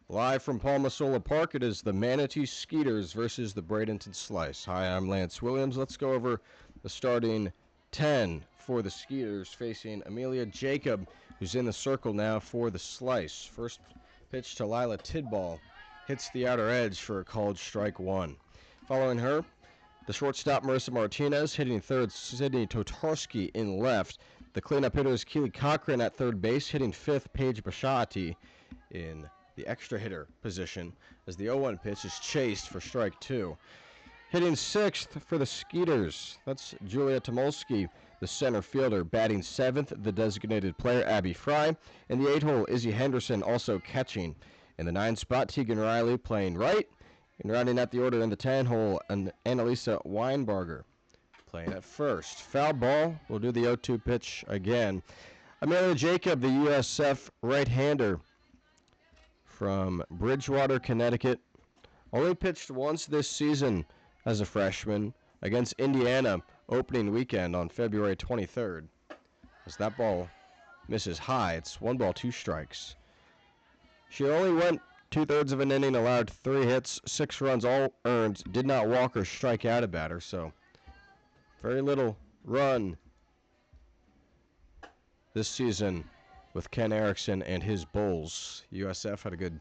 Live from Palmasola Park, it is the Manatee Skeeters versus the Bradenton Slice. Hi, I'm Lance Williams. Let's go over the starting 10 for the Skeeters, facing Amelia Jacob, who's in the circle now for the Slice. First pitch to Lila Tidball, hits the outer edge for a called strike one. Following her, the shortstop Marissa Martinez, hitting third Sydney Totarski in left. The cleanup hitter is Keely Cochran at third base, hitting fifth Paige Bashati in the extra hitter position as the 0-1 pitch is chased for strike two. Hitting sixth for the Skeeters, that's Julia Tomolsky, the center fielder. Batting seventh, the designated player Abby Fry. In the 8-hole, Izzy Henderson also catching. In the 9 spot, Tegan Riley playing right. And rounding out the order in the 10-hole, Annalisa Weinbarger playing at first. Foul ball, we'll do the 0-2 pitch again. Amelia Jacob, the USF right-hander from Bridgewater, Connecticut, only pitched once this season as a freshman against Indiana opening weekend on February 23rd. As that ball misses high, it's 1 ball, 2 strikes. She only went 2/3 of an inning, allowed 3 hits, 6 runs, all earned, did not walk or strike out a batter, so very little run this season with Ken Erickson and his Bulls. USF had a good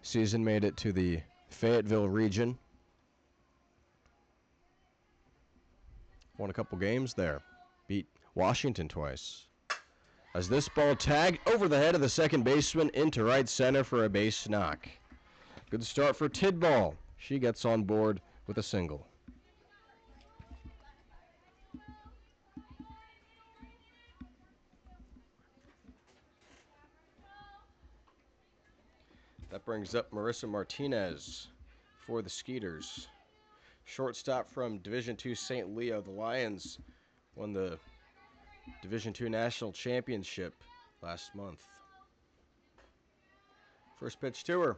season, made it to the Fayetteville region. Won a couple games there. Beat Washington twice. As this ball tagged over the head of the second baseman into right center for a base knock. Good start for Tidball. She gets on board with a single. That brings up Marissa Martinez for the Skeeters. Shortstop from Division II St. Leo. The Lions won the Division II National Championship last month. First pitch to her.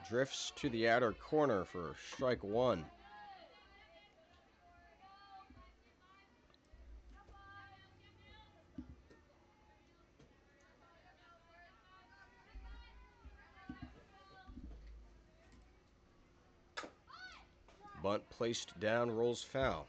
Drifts to the outer corner for strike one. Bunt placed down, rolls foul.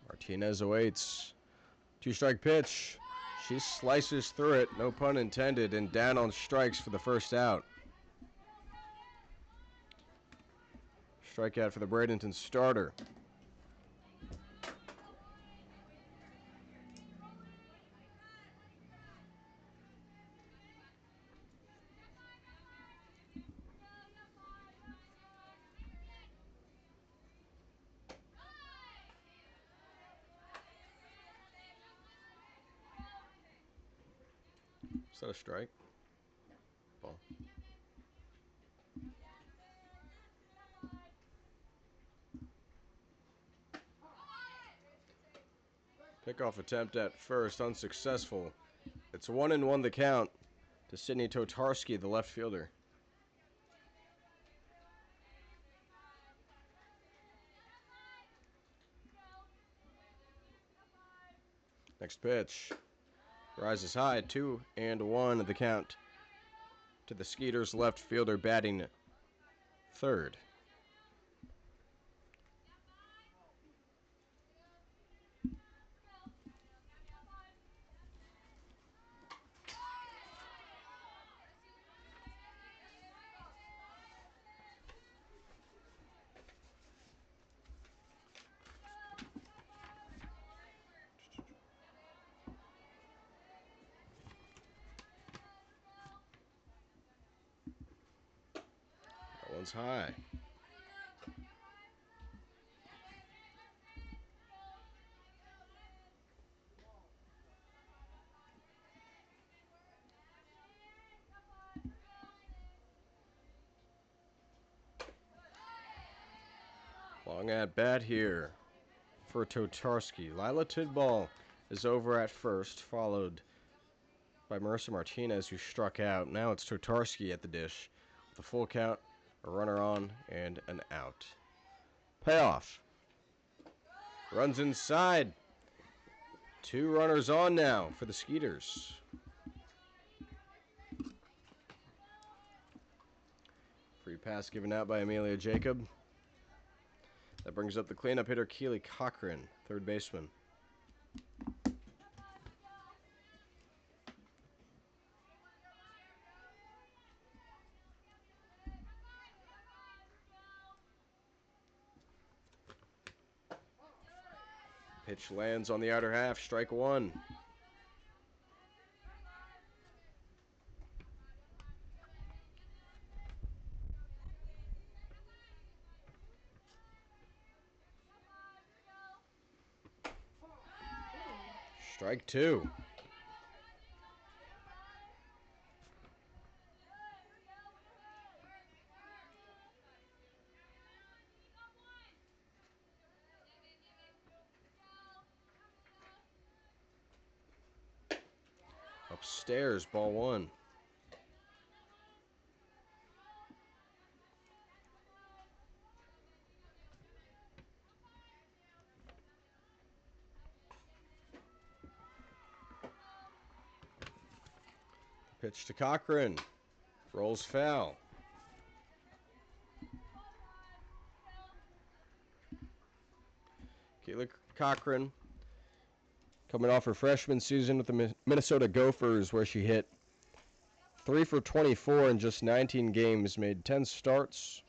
Martinez awaits. 2-strike pitch. She slices through it, no pun intended, and down on strikes for the first out. Strikeout for the Bradenton starter. Is that a strike? Ball. Pickoff attempt at first, unsuccessful. It's 1-1 the count to Sydney Totarski, the left fielder. Next pitch. Rises high, 2-1 the count to the Skeeters left fielder batting third. That one's high. Long at bat here for Totarski. Lila Tidball is over at first, followed by Marissa Martinez, who struck out. Now it's Totarski at the dish. With a full count, a runner on, and an out. Payoff. Runs inside. 2 runners on now for the Skeeters. Free pass given out by Amelia Jacob. That brings up the cleanup hitter, Keely Cochran, third baseman. Pitch lands on the outer half, strike 1. Strike 2. Upstairs, ball 1. Pitch to Cochran. Rolls foul. Keely Cochran coming off her freshman season with the Minnesota Gophers, where she hit 3 for 24 in just 19 games, made 10 starts.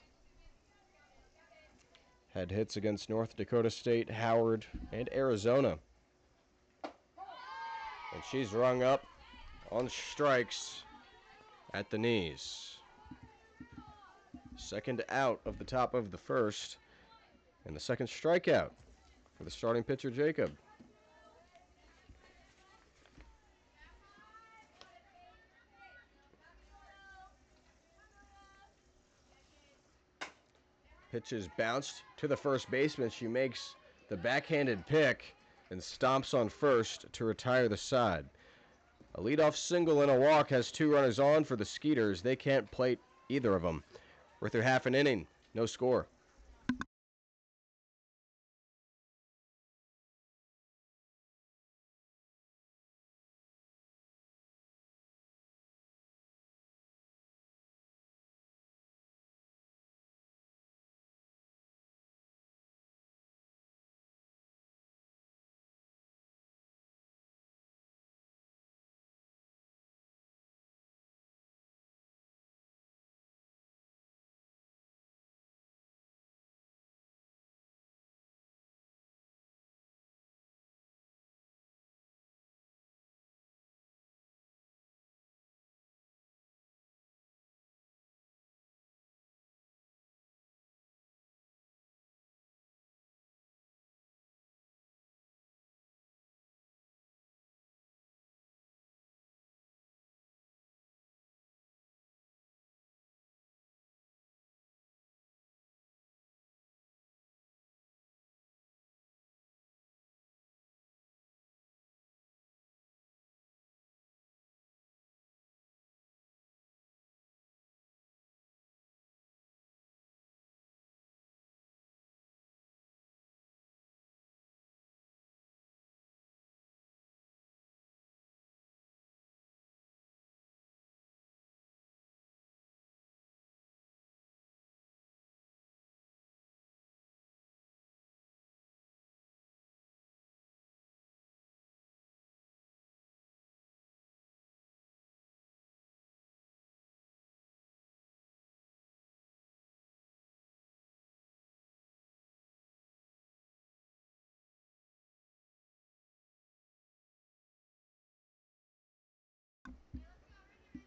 Had hits against North Dakota State, Howard, and Arizona. And she's rung up on strikes at the knees. Second out of the top of the first, and the second strikeout for the starting pitcher, Jacob. Pitch is bounced to the first baseman. She makes the backhanded pick and stomps on first to retire the side. A leadoff single and a walk has 2 runners on for the Skeeters. They can't plate either of them. We're through half an inning. No score.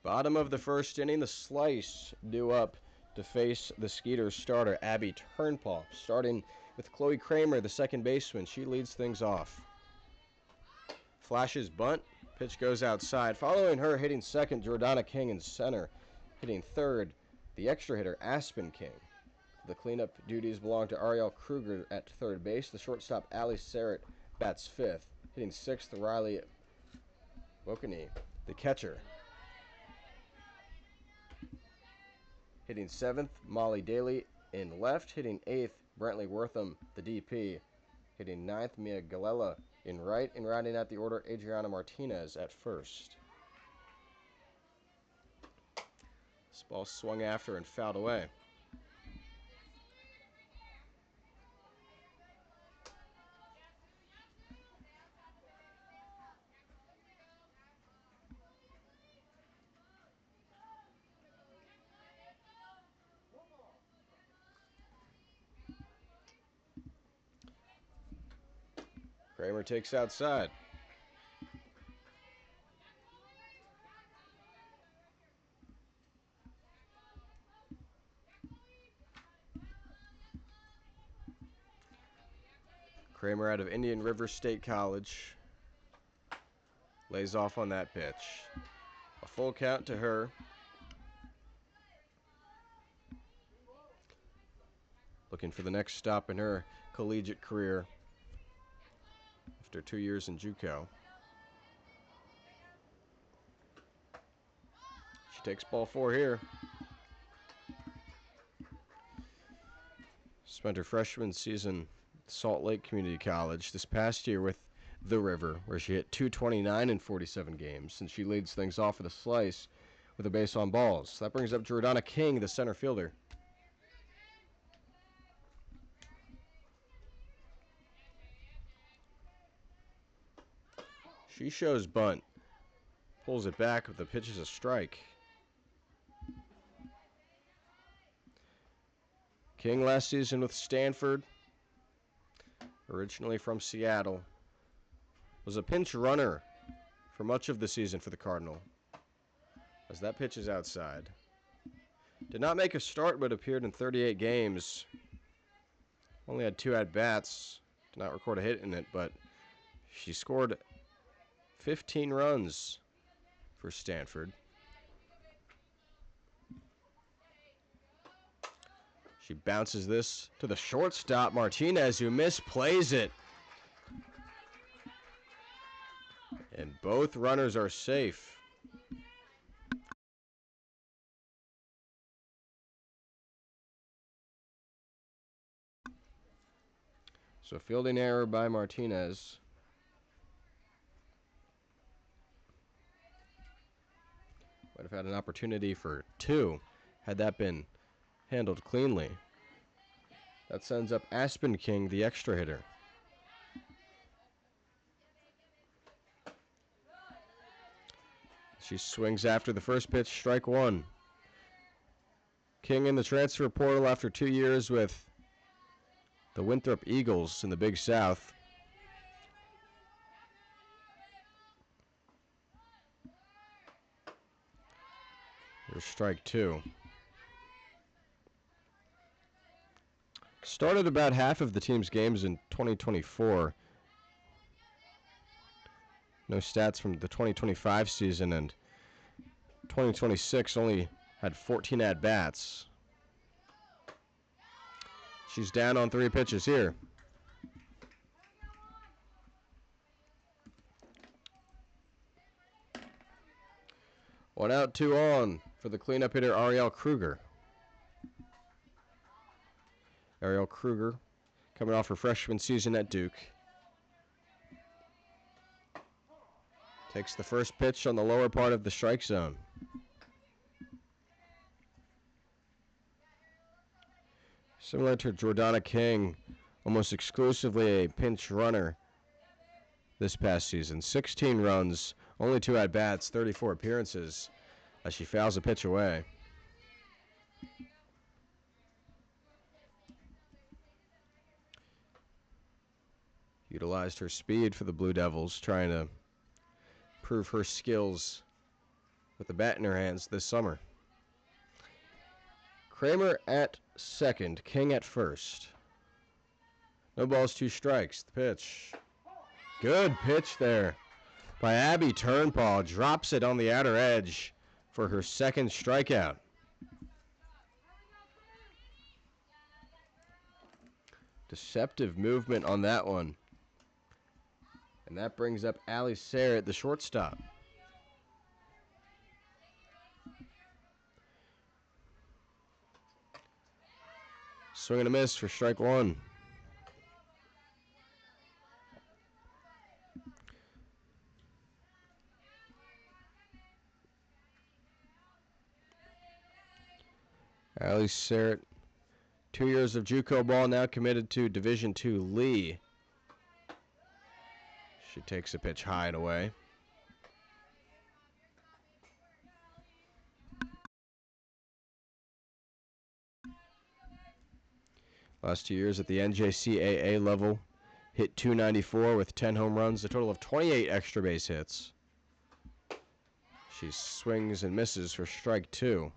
Bottom of the first inning, the Slice due up to face the Skeeters starter, Abby Turnpaw. Starting with Chloe Kramer, the second baseman. She leads things off. Flashes bunt. Pitch goes outside. Following her, hitting second, Jordana King in center. Hitting third, the extra hitter, Aspen King. The cleanup duties belong to Ariel Kruger at third base. The shortstop, Allie Serrett, bats fifth. Hitting sixth, Riley Wokany. the catcher. Hitting 7th, Molly Daly in left. Hitting 8th, Brentley Wortham, the DP. Hitting 9th, Mia Galella in right. And rounding out the order, Adriana Martinez at first. This ball swung after and fouled away. Kramer takes outside. Kramer out of Indian River State College lays off on that pitch. A full count to her. Looking for the next stop in her collegiate career after 2 years in JUCO. She takes ball 4 here. Spent her freshman season at Salt Lake Community College this past year with the River, where she hit .229 in 47 games, and she leads things off with a slice with a base on balls. That brings up Jordana King, the center fielder. She shows bunt. Pulls it back, but the pitch is a strike. King last season with Stanford, originally from Seattle, was a pinch runner for much of the season for the Cardinal, as that pitch is outside. Did not make a start, but appeared in 38 games. Only had 2 at-bats. Did not record a hit in it, but she scored 15 runs for Stanford. She bounces this to the shortstop, Martinez, who misplays it. And both runners are safe. So fielding error by Martinez. Might have had an opportunity for 2 had that been handled cleanly. That sends up Aspen King, the extra hitter. She swings after the first pitch, strike 1. King in the transfer portal after 2 years with the Winthrop Eagles in the Big South. Here's strike 2. Started about half of the team's games in 2024. No stats from the 2025 season, and 2026 only had 14 at-bats. She's down on 3 pitches here. One out, 2 on for the cleanup hitter, Ariel Kruger. Ariel Kruger coming off her freshman season at Duke. Takes the first pitch on the lower part of the strike zone. Similar to Jordana King, almost exclusively a pinch runner this past season. 16 runs, only 2 at-bats, 34 appearances as she fouls a pitch away. Utilized her speed for the Blue Devils, trying to prove her skills with the bat in her hands this summer. Kramer at second, King at first. No balls, 2 strikes. The pitch. Good pitch there by Abby Turnpaw. Drops it on the outer edge for her second strikeout. Deceptive movement on that one. And that brings up Allie Sayre at the shortstop. Swing and a miss for strike one. Ali Serrett, 2 years of JUCO ball, now committed to Division II Lee. She takes a pitch high and away. Last 2 years at the NJCAA level, hit .294 with 10 home runs, a total of 28 extra base hits. She swings and misses for strike two.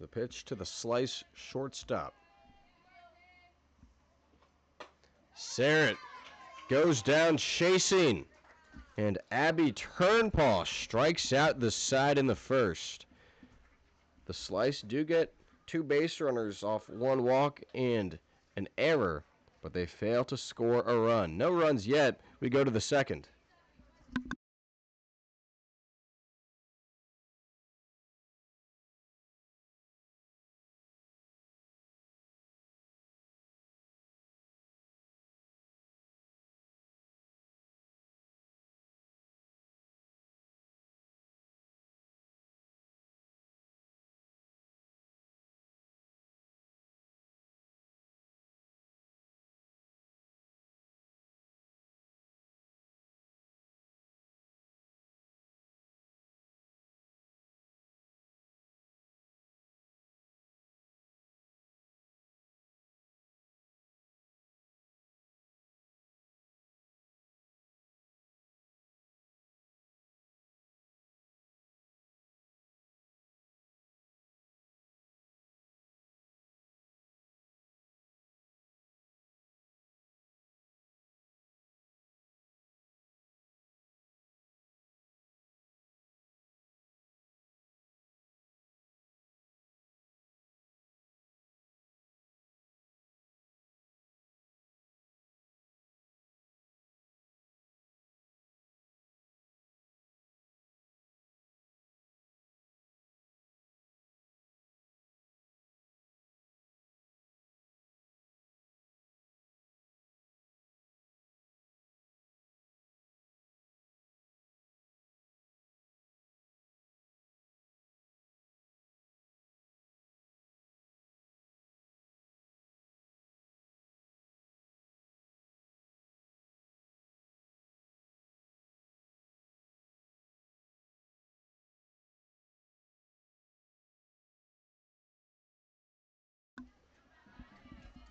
The pitch to the slice shortstop. Serrett goes down chasing, and Abby Turnpaw strikes out the side in the first. The Slice do get 2 base runners off 1 walk and an error, but they fail to score a run. No runs yet. We go to the second.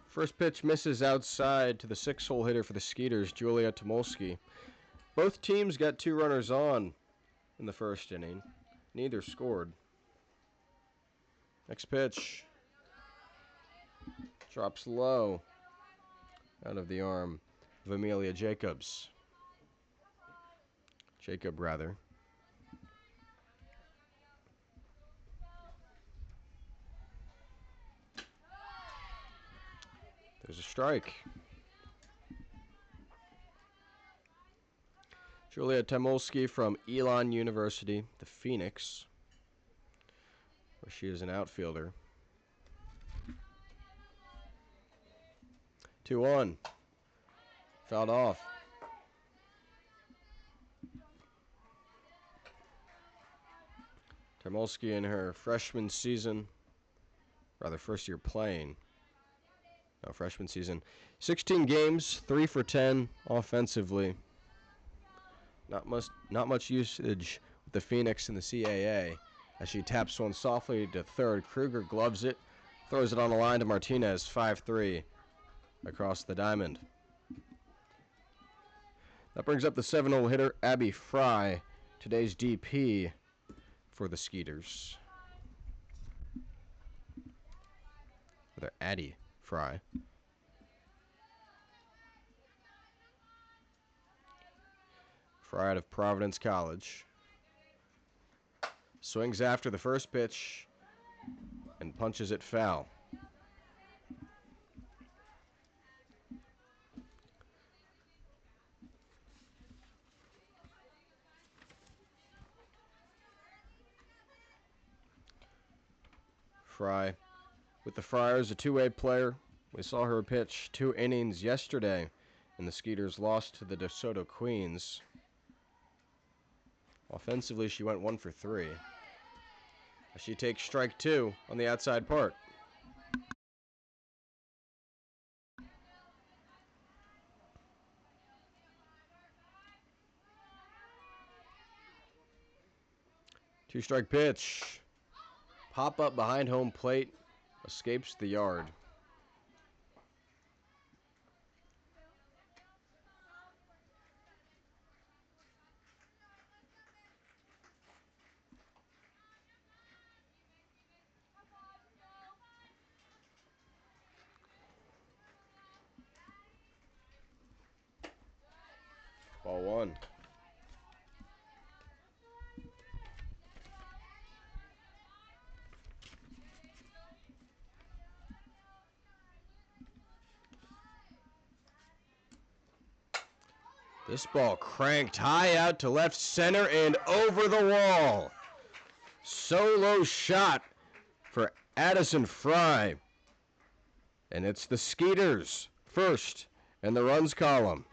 First pitch misses outside to the 6-hole hitter for the Skeeters, Julia Tomolsky. Both teams got 2 runners on in the first inning. Neither scored. Next pitch. Drops low out of the arm of Amelia Jacobs. Jacob, rather. There's a strike. Julia Tomolsky from Elon University, the Phoenix, where she is an outfielder. 2-1. Fouled off. Tomolsky in her freshman season, rather first year playing. No, freshman season. 16 games, 3 for 10 offensively. Not much usage with the Phoenix in the CAA. As she taps one softly to third, Kruger gloves it, throws it on the line to Martinez, 5-3 across the diamond. That brings up the 7-hole hitter, Abby Fry, today's DP for the Skeeters. Rather, Addie Fry. Fry out of Providence College. Swings after the first pitch and punches it foul. Fry with the Friars, a two-way player. We saw her pitch 2 innings yesterday, and the Skeeters lost to the DeSoto Queens. Offensively, she went 1 for 3. She takes strike 2 on the outside part. Two-strike pitch. Pop up behind home plate. Escapes the yard. Ball 1. This ball cranked high out to left center and over the wall. Solo shot for Addison Fry. And it's the Skeeters first in the runs column.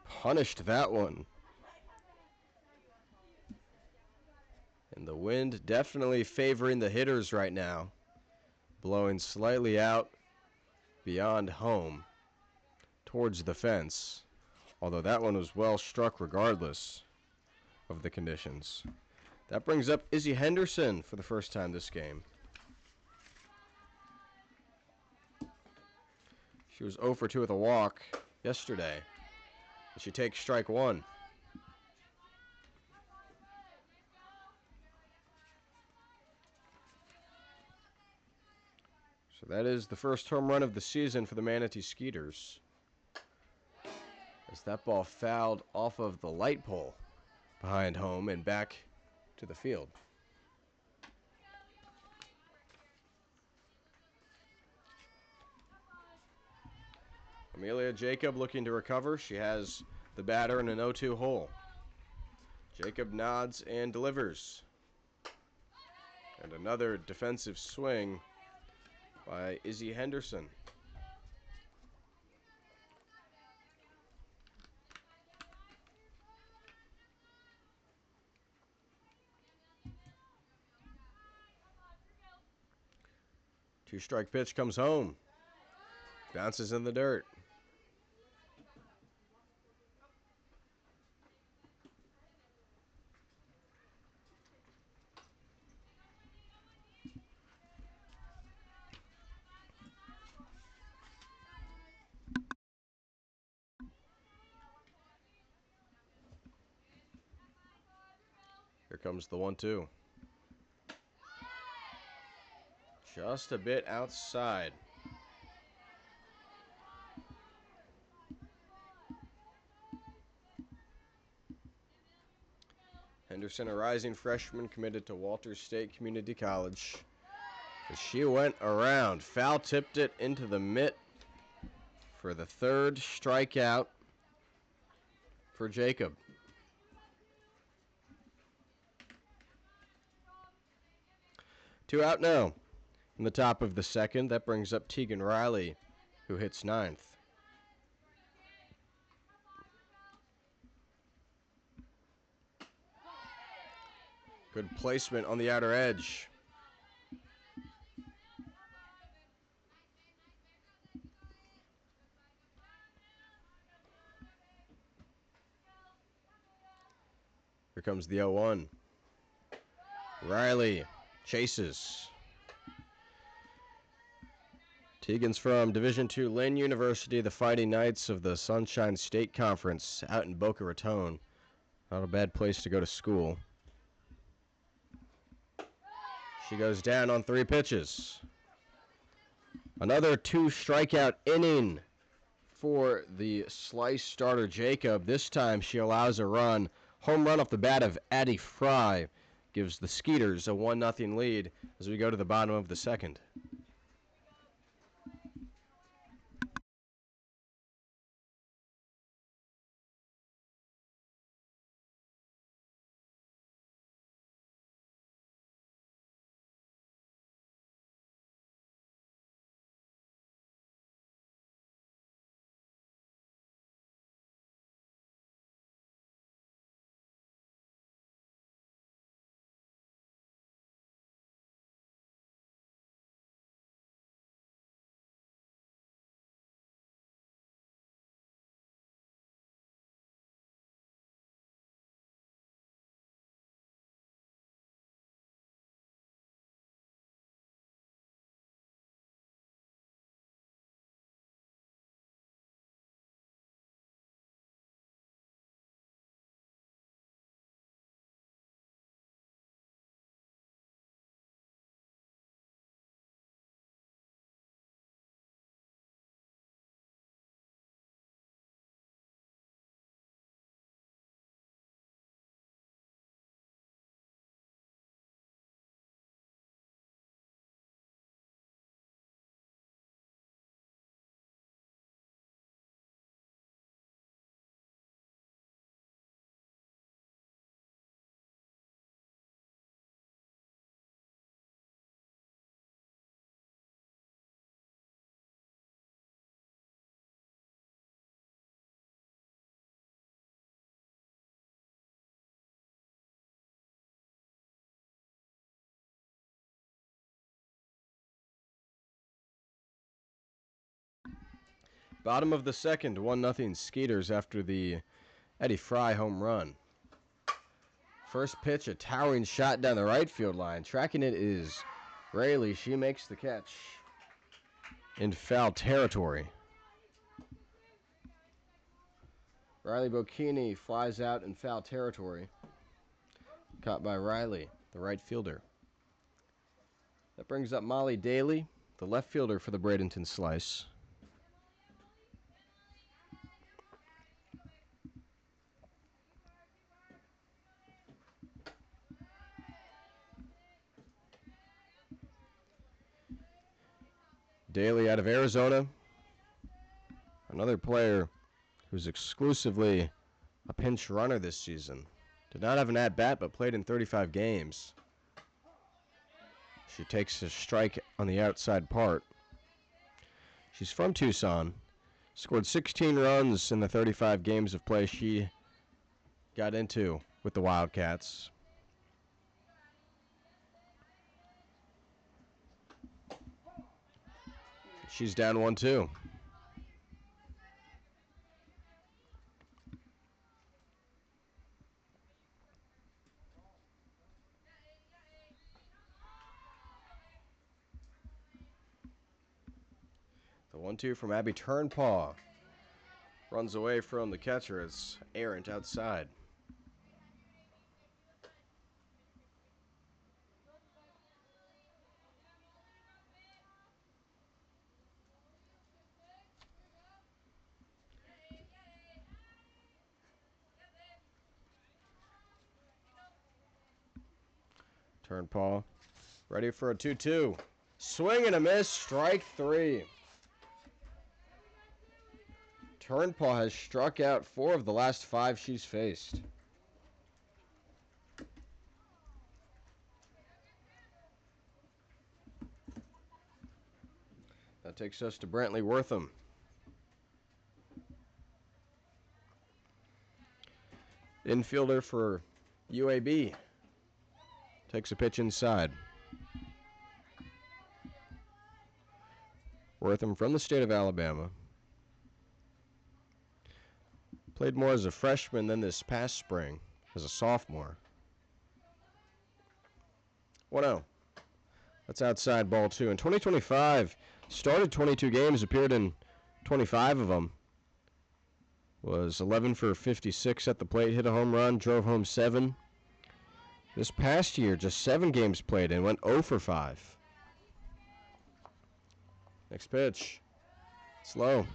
Punished that one. And the wind definitely favoring the hitters right now. Blowing slightly out beyond home towards the fence. Although that one was well struck regardless of the conditions. That brings up Izzy Henderson for the first time this game. She was 0 for 2 with a walk yesterday. She takes strike 1. So that is the first home run of the season for the Manatee Skeeters. As that ball fouled off of the light pole behind home and back to the field. Amelia Jacob looking to recover. She has the batter in an 0-2 hole. Jacob nods and delivers. And another defensive swing by Izzy Henderson. Two-strike pitch comes home. Bounces in the dirt. Here comes the 1-2. Just a bit outside. Henderson, a rising freshman committed to Walters State Community College. As she went around, foul tipped it into the mitt for the third strikeout for Jacob. Two out now. In the top of the second, that brings up Tegan Riley, who hits 9th. Good placement on the outer edge. Here comes the 0-1. Riley chases. Tegan's from Division II Lynn University, the Fighting Knights of the Sunshine State Conference out in Boca Raton. Not a bad place to go to school. She goes down on 3 pitches. Another 2 strikeout inning for the Slice starter Jacob. This time she allows a run. Home run off the bat of Addie Fry gives the Skeeters a 1-0 lead as we go to the bottom of the second. Bottom of the second, 1-0 Skeeters after the Eddie Fry home run. First pitch, a towering shot down the right field line. Tracking it is Rayleigh. She makes the catch in foul territory. Riley Bocchini flies out in foul territory. Caught by Riley, the right fielder. That brings up Molly Daly, the left fielder for the Bradenton Slice. Daly out of Arizona. Another player who's exclusively a pinch runner this season. Did not have an at-bat, but played in 35 games. She takes a strike on the outside part. She's from Tucson. Scored 16 runs in the 35 games of play she got into with the Wildcats. She's down 1-2. The 1-2 from Abby Turnpaw. Runs away from the catcher as errant outside. Turnpaw ready for a 2-2. Swing and a miss, strike 3. Turnpaw has struck out 4 of the last 5 she's faced. That takes us to Brantley Wortham. Infielder for UAB. Takes a pitch inside. Wortham from the state of Alabama. Played more as a freshman than this past spring as a sophomore. 1-0. That's outside ball 2. In 2025, started 22 games, appeared in 25 of them. Was 11 for 56 at the plate, hit a home run, drove home 7. This past year, just 7 games played and went 0 for 5. Next pitch. Slow.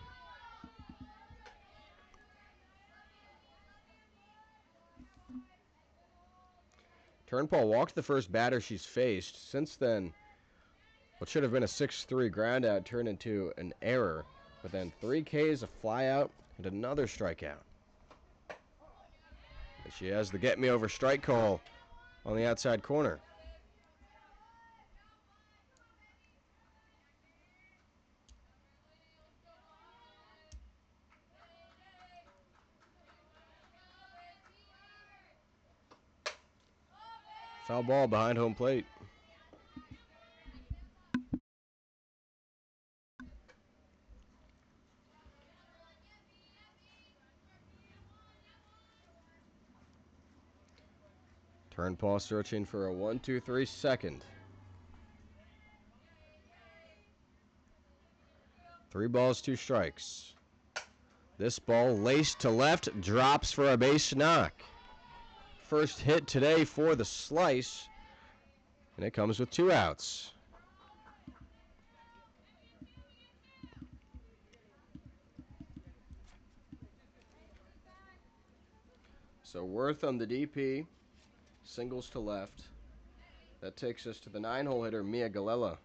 Turnbull walked the first batter she's faced. Since then, what should have been a 6-3 groundout turned into an error. But then 3 Ks, a flyout, and another strikeout. And she has the get me over strike call on the outside corner. Foul ball behind home plate. Turnbull searching for a 1-2-3 second. 3 balls, 2 strikes. This ball laced to left, drops for a base knock. First hit today for the Slice, and it comes with 2 outs. So Worth on the DP, singles to left. That takes us to the 9-hole hitter, Mia Galella.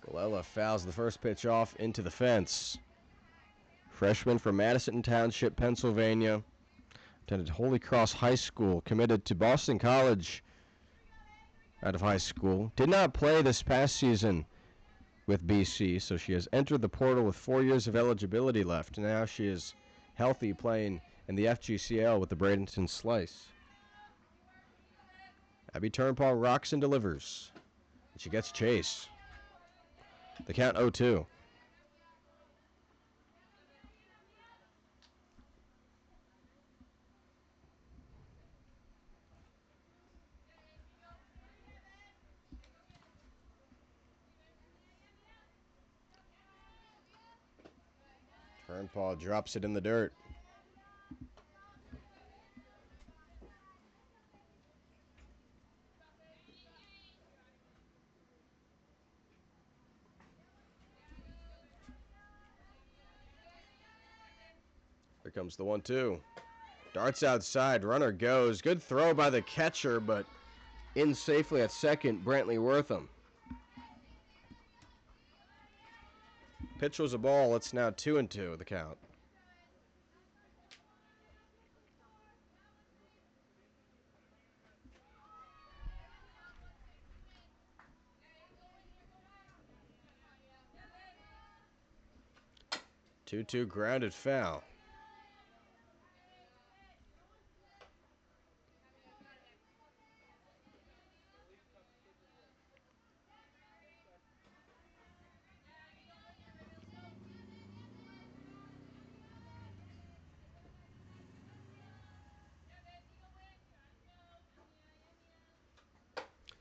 Galella fouls the first pitch off into the fence. Freshman from Madison Township, Pennsylvania. Attended Holy Cross High School, committed to Boston College out of high school. Did not play this past season with BC, so she has entered the portal with 4 years of eligibility left. Now she is healthy, playing in the FGCL with the Bradenton Slice. Abby Turnbull rocks and delivers. And she gets chase. The count 0-2. Turnbull drops it in the dirt. Here comes the 1-2. Darts outside, runner goes. Good throw by the catcher, but in safely at second, Brantley Wortham. Pitch was a ball. It's now 2-2 the count. Two grounded foul.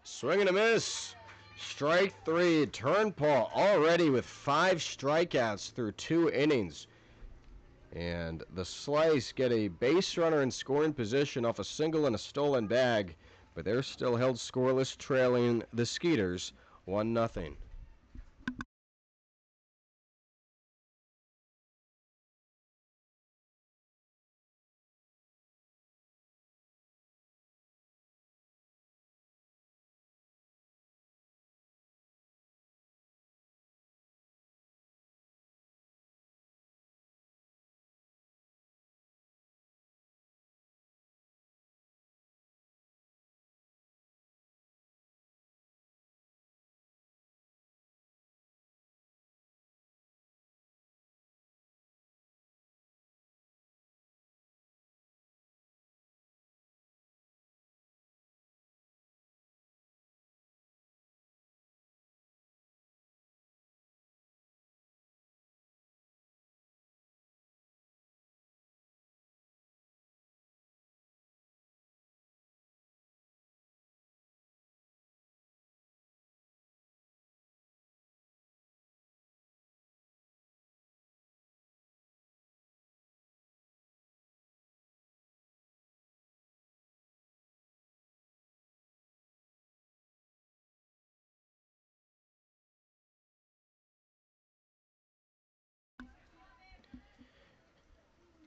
Swing and a miss. Strike 3. Turnbull already with 5 strikeouts through 2 innings. And the Slice get a base runner in scoring position off a single and a stolen bag, but they're still held scoreless, trailing the Skeeters 1-0.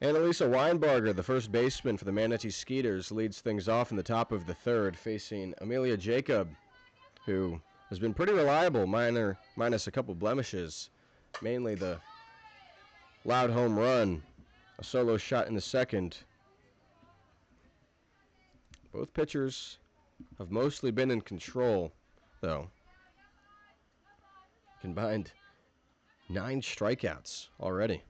Annalisa Weinbarger, the first baseman for the Manatee Skeeters, leads things off in the top of the third, facing Amelia Jacob, who has been pretty reliable, minus a couple blemishes, mainly the loud home run, a solo shot in the second. Both pitchers have mostly been in control, though. Combined 9 strikeouts already.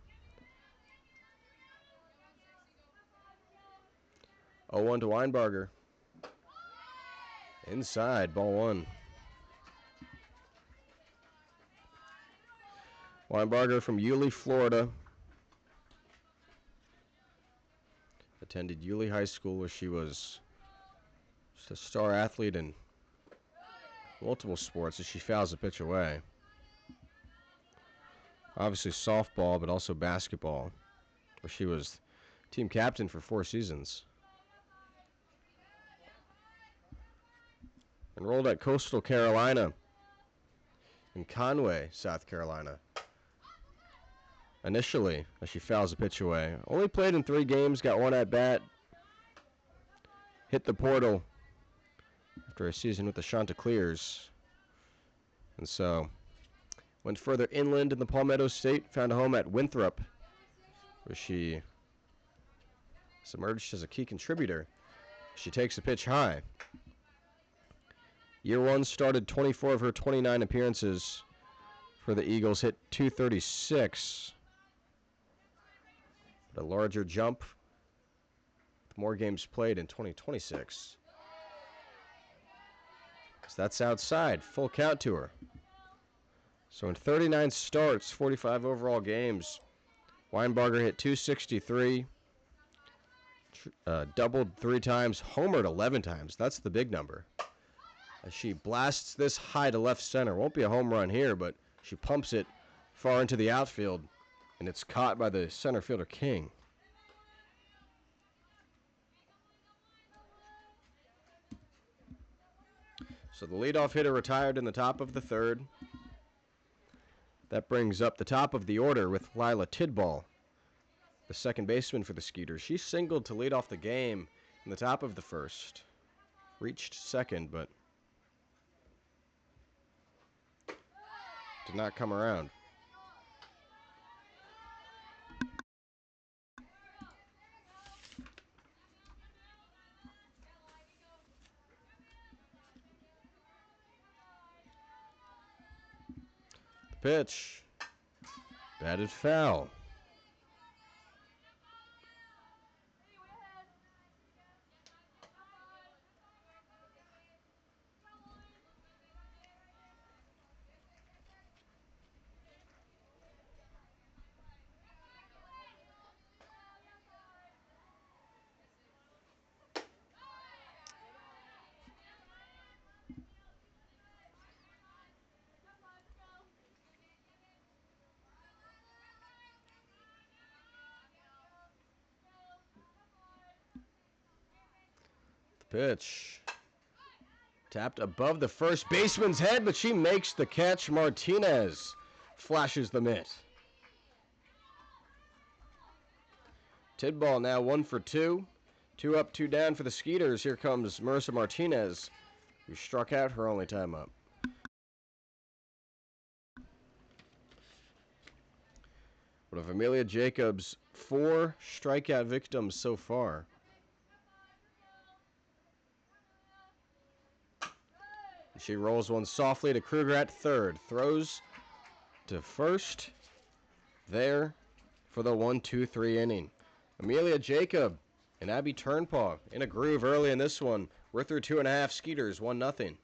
0-1 to Weinbarger. Inside, ball 1. Weinbarger from Yulee, Florida. Attended Yulee High School, where she was just a star athlete in multiple sports as she fouls the pitch away. Obviously softball, but also basketball, where she was team captain for 4 seasons. Enrolled at Coastal Carolina in Conway, South Carolina. Initially, as she fouls the pitch away. Only played in 3 games, got 1 at bat. Hit the portal after a season with the Chanticleers. And so, went further inland in the Palmetto State, found a home at Winthrop, where she has emerged as a key contributor. She takes the pitch high. Year 1 started 24 of her 29 appearances for the Eagles, hit .236. But a larger jump with more games played in 2026. So that's outside, full count to her. So in 39 starts, 45 overall games, Weinbarger hit .263, doubled 3 times, homered 11 times. That's the big number. As she blasts this high to left center. Won't be a home run here, but she pumps it far into the outfield, and it's caught by the center fielder King. So the leadoff hitter retired in the top of the third. That brings up the top of the order with Lila Tidball, the second baseman for the Skeeters. She singled to lead off the game in the top of the first. Reached second, but did not come around. The pitch. Batted foul. Pitch. Tapped above the first baseman's head, but she makes the catch. Martinez flashes the mitt. Tidball now 1 for 2. 2 up, 2 down for the Skeeters. Here comes Marissa Martinez, who struck out her only time up. One of Amelia Jacobs' 4 strikeout victims so far. She rolls one softly to Kruger at third. Throws to first. There for the 1-2-3 inning. Amelia Jacob and Abby Turnpaw in a groove early in this one. We're through 2.5. Skeeters 1-0.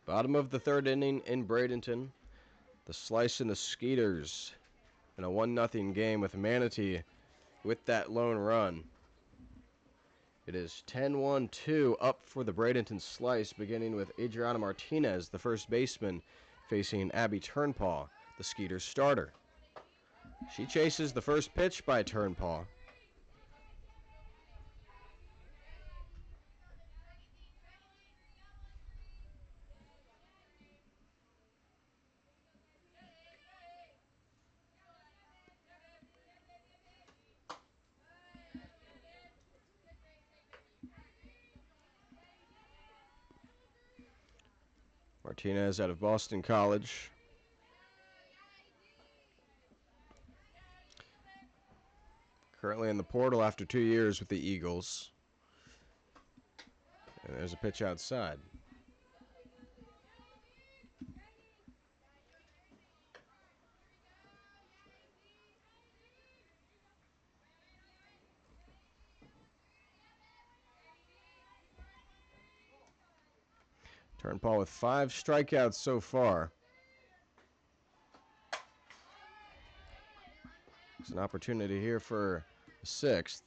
Bottom of the third inning in Bradenton. The Slice and the Skeeters in a 1-0 game with Manatee with that lone run. It is 10-1-2 up for the Bradenton Slice, beginning with Adriana Martinez, the first baseman, facing Abby Turnpaw, the Skeeters starter. She chases the first pitch by Turnpaw. Martinez out of Boston College. Currently in the portal after 2 years with the Eagles. And there's a pitch outside. Turnpaw with 5 strikeouts so far. It's an opportunity here for the 6th.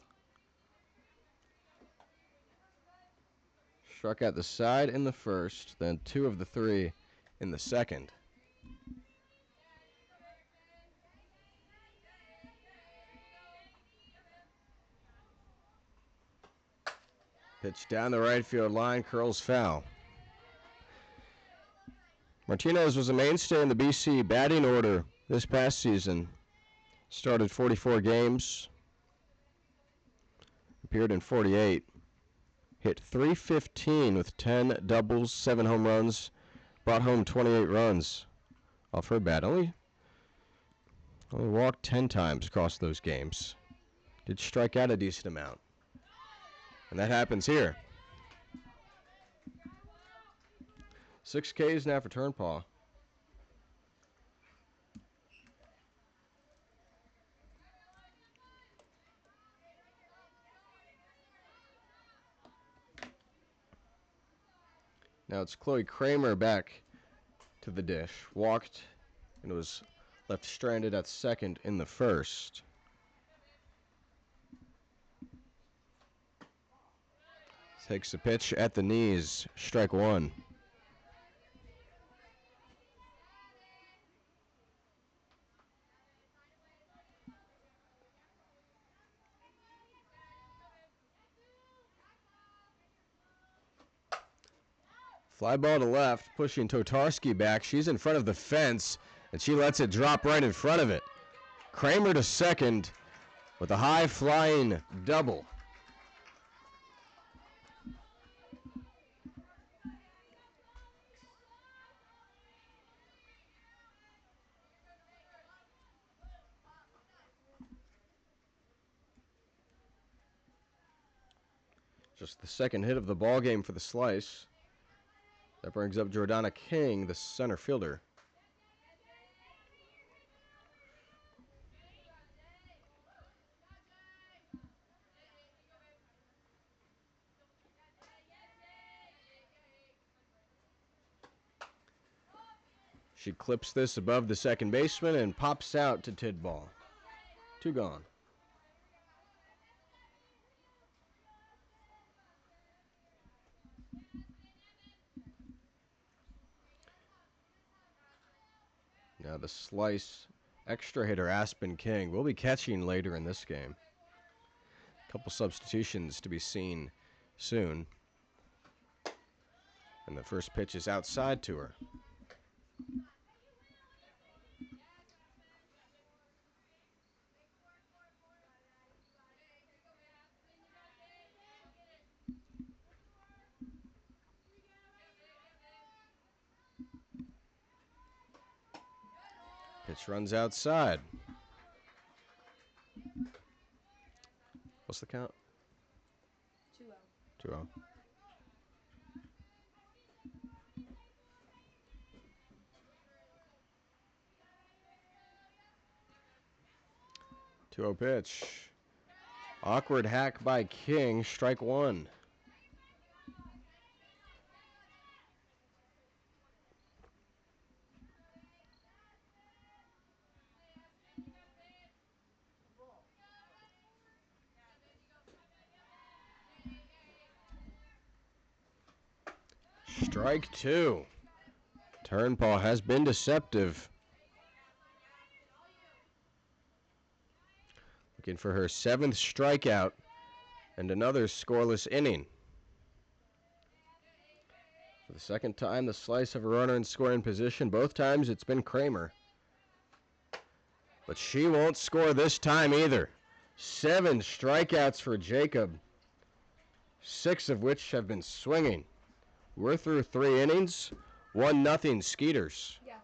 Struck out the side in the first, then 2 of the 3 in the second. Pitch down the right field line, curls foul. Martinez was a mainstay in the BC batting order this past season. Started 44 games, appeared in 48, hit .315 with 10 doubles, 7 home runs, brought home 28 runs off her bat. Only walked 10 times across those games. Did strike out a decent amount. And that happens here. 6 Ks now for Turnpaw. Now it's Chloe Kramer back to the dish. Walked and was left stranded at second in the first. Takes the pitch at the knees. Strike 1. Fly ball to left, pushing Totarski back. She's in front of the fence, and she lets it drop right in front of it. Kramer to second with a high-flying double. Just the second hit of the ball game for the Slice. That brings up Jordana King, the center fielder. She clips this above the second baseman and pops out to Tidball. 2 gone. Now the Slice extra hitter Aspen King will be catching later in this game. A couple substitutions to be seen soon. And the first pitch is outside to her. Pitch runs outside. What's the count? 2-0. 2-0. Pitch. Awkward hack by King. Strike 1. Strike two. Turnpaw has been deceptive. Looking for her 7th strikeout and another scoreless inning. For the second time, the slice of a runner in scoring position. Both times it's been Kramer. But she won't score this time either. 7 strikeouts for Jacob, 6 of which have been swinging. We're through 3 innings, 1-0 Skeeters. Yeah.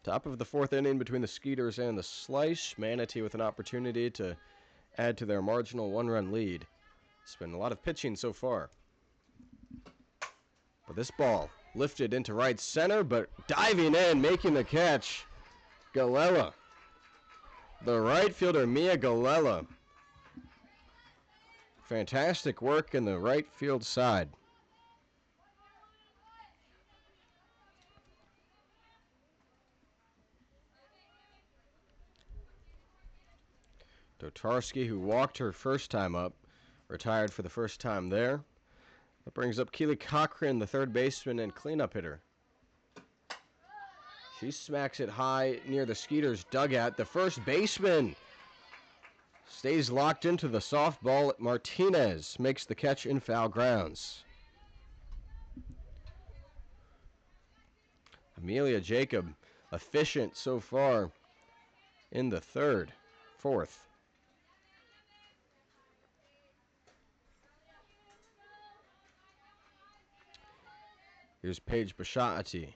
Top of the 4th inning between the Skeeters and the Slice. Manatee with an opportunity to add to their marginal 1-run lead. It's been a lot of pitching so far. But this ball lifted into right center, but diving in, making the catch, Galella. The right fielder, Mia Galella. Fantastic work in the right field side. Dotarski, who walked her first time up, retired for the first time there. That brings up Keely Cochran, the third baseman and cleanup hitter. She smacks it high near the Skeeters dugout. The first baseman stays locked into the softball. Martinez makes the catch in foul grounds. Amelia Jacob, efficient so far in the 4th. Here's Paige Bashati.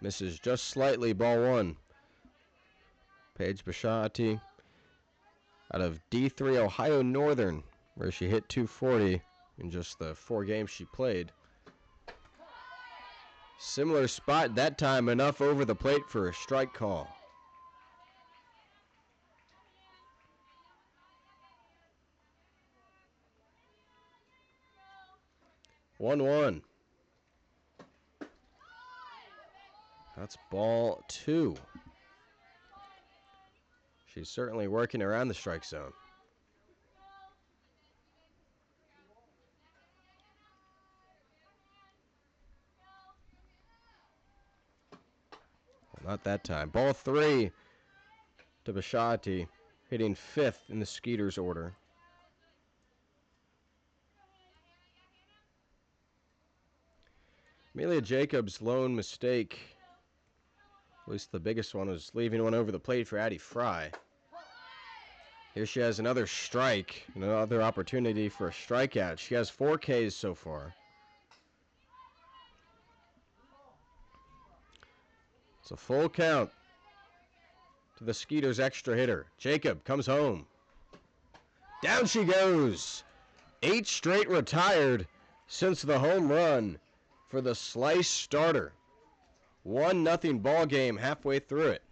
Misses just slightly, ball 1. Paige Bashati out of D3 Ohio Northern, where she hit .240 in just the 4 games she played. Similar spot that time, enough over the plate for a strike call. 1-1. That's ball 2. She's certainly working around the strike zone. Well, not that time. Ball 3 to Bashati, hitting 5th in the Skeeters order. Amelia Jacobs' lone mistake, at least the biggest one, was leaving one over the plate for Addie Fry. Here she has another strike, another opportunity for a strikeout. She has 4 Ks so far. It's a full count to the Skeeters extra hitter. Jacob comes home. Down she goes. 8 straight retired. since the home run for the Slice starter. 1-0 ball game halfway through it.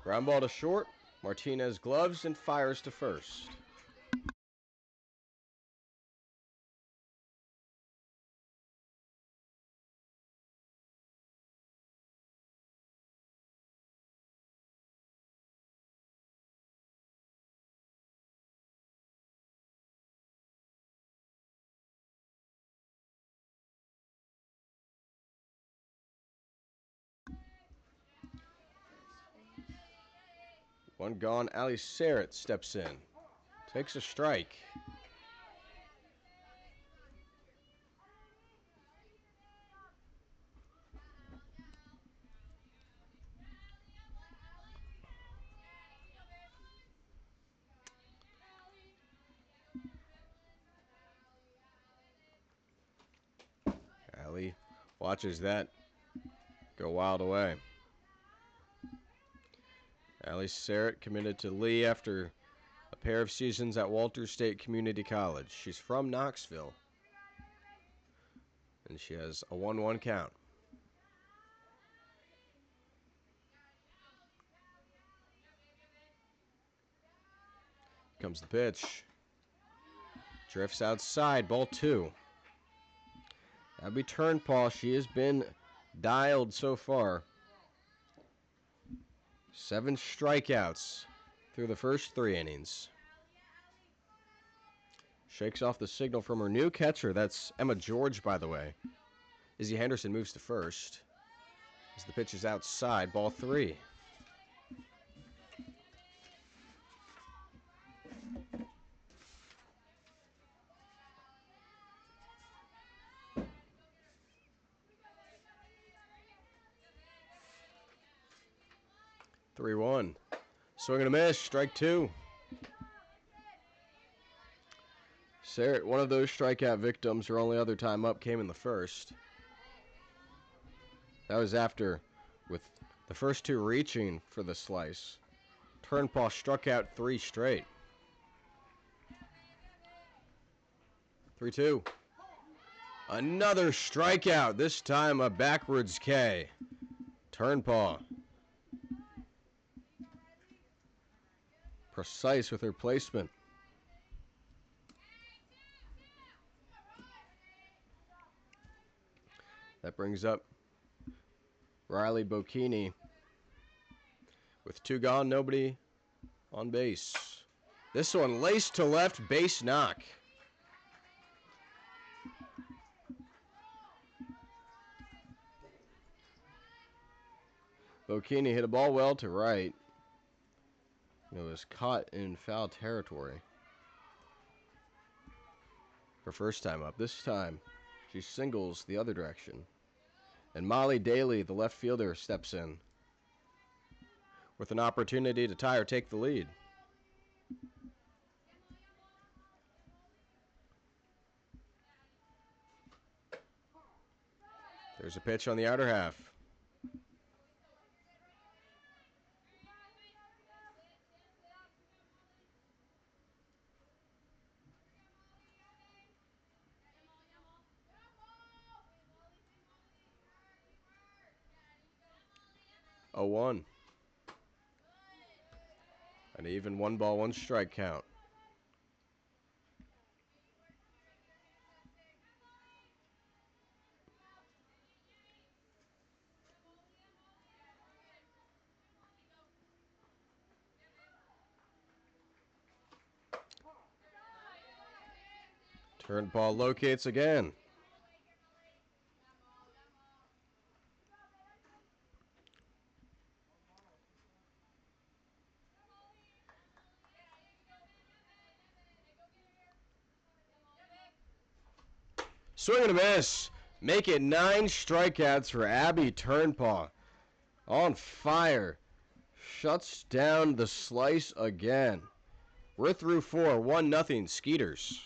Ground ball to short. Martinez gloves and fires to first. One gone. Ali Sarrett steps in. Takes a strike. Ali watches that go wild away. Ali Sarrett committed to Lee after a pair of seasons at Walters State Community College. She's from Knoxville, and she has a 1-1 count. Comes the pitch. Drifts outside, ball 2. That'd be Turnpaw. She has been dialed so far. 7 strikeouts through the first 3 innings. Shakes off the signal from her new catcher. That's Emma George, by the way. Izzy Henderson moves to first as the pitch is outside, ball 3. Three one. Swing and a miss. Strike 2. Sarrett, one of those strikeout victims. Her only other time up came in the first. That was after, with the first 2 reaching for the slice. Turnpaw struck out 3 straight. 3-2. Another strikeout. This time a backwards K. Turnpaw. Precise with her placement. That brings up Riley Bocchini. With 2 gone, nobody on base. This one laced to left, base knock. Bocchini hit a ball well to right. It was caught in foul territory. Her first time up. This time, she singles the other direction. And Molly Daly, the left fielder, steps in with an opportunity to tie or take the lead. There's a pitch on the outer half. A 1. An even 1-ball, 1-strike count. Turnbull locates again. Swing and a miss. Make it 9 strikeouts for Abby Turnpaw. On fire. Shuts down the slice again. We're through 4. 1-0 Skeeters.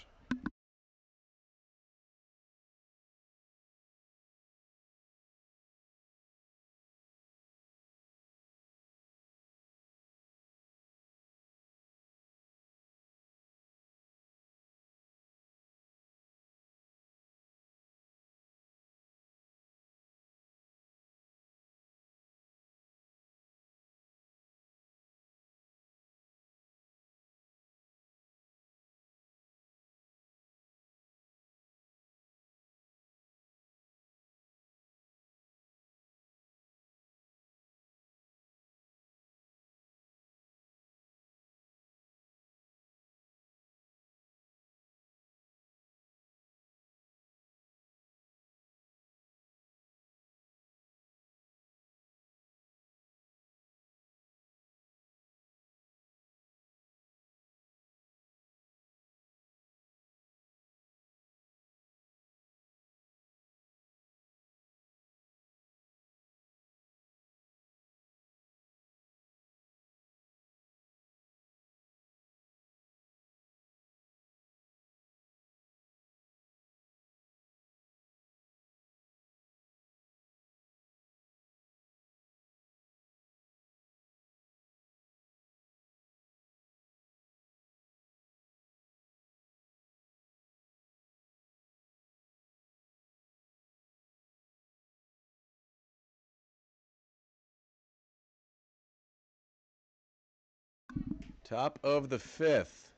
Top of the 5th.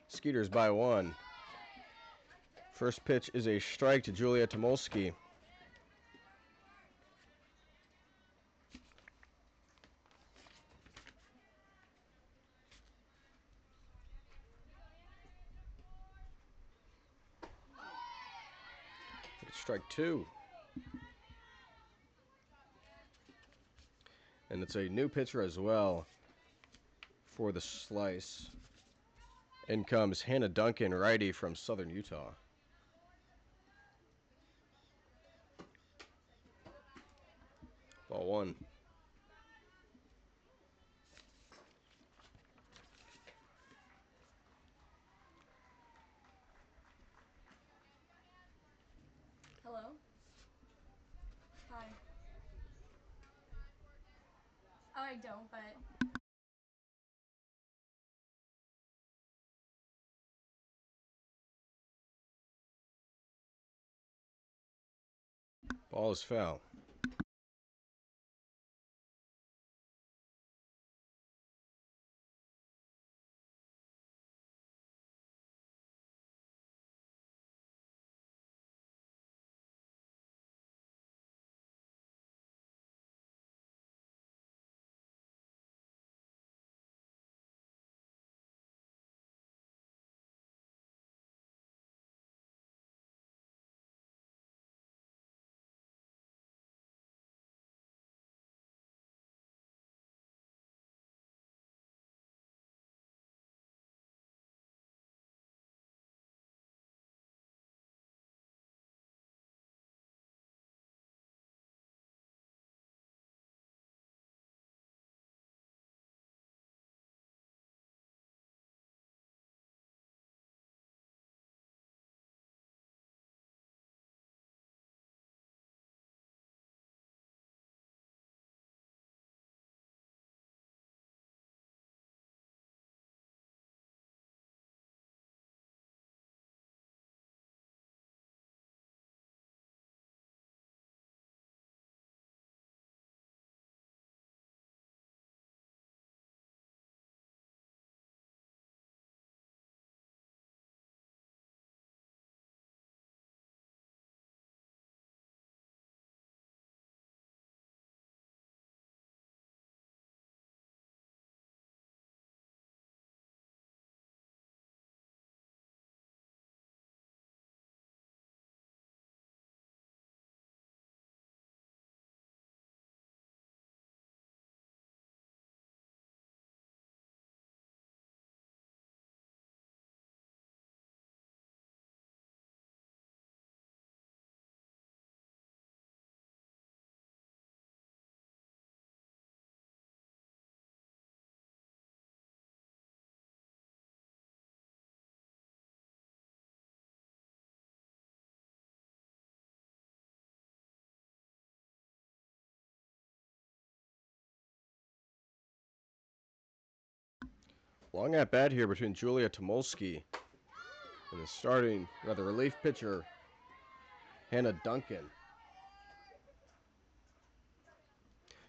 Skeeters by 1. First pitch is a strike to Julia Tomolsky. Strike 2. And it's a new pitcher as well for the slice. In comes Hannah Duncan, righty from Southern Utah. Ball 1. Hello? Hi. Oh, I don't, but... Ball is foul. Long at bat here between Julia Tomolsky and the starting, relief pitcher, Hannah Duncan.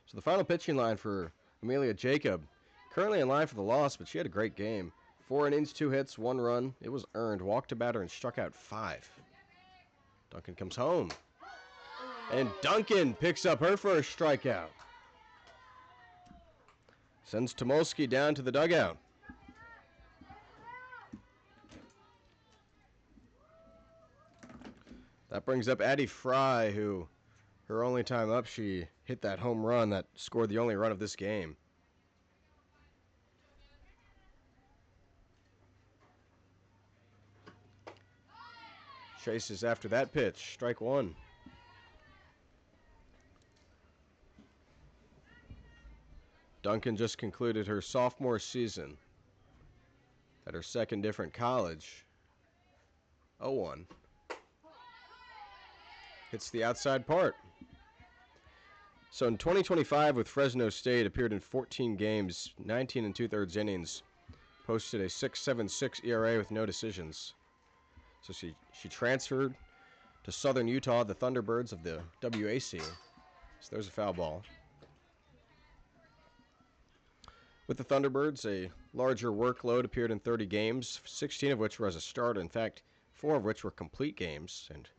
So the final pitching line for Amelia Jacob, currently in line for the loss, but she had a great game. 4 innings, 2 hits, 1 run. It was earned. Walked a batter and struck out 5. Duncan comes home. And Duncan picks up her first strikeout. Sends Tomolsky down to the dugout. That brings up Addie Fry, who, her only time up, she hit that home run that scored the only run of this game. Chases after that pitch. Strike 1. Duncan just concluded her sophomore season at her second different college. 0-1. Hits the outside part. So in 2025 with Fresno State, appeared in 14 games, 19 2/3 innings, posted a 6.76 ERA with no decisions. So she transferred to Southern Utah, the Thunderbirds of the WAC. So there's a foul ball. With the Thunderbirds, a larger workload, appeared in 30 games, 16 of which were as a starter. In fact, 4 of which were complete games, and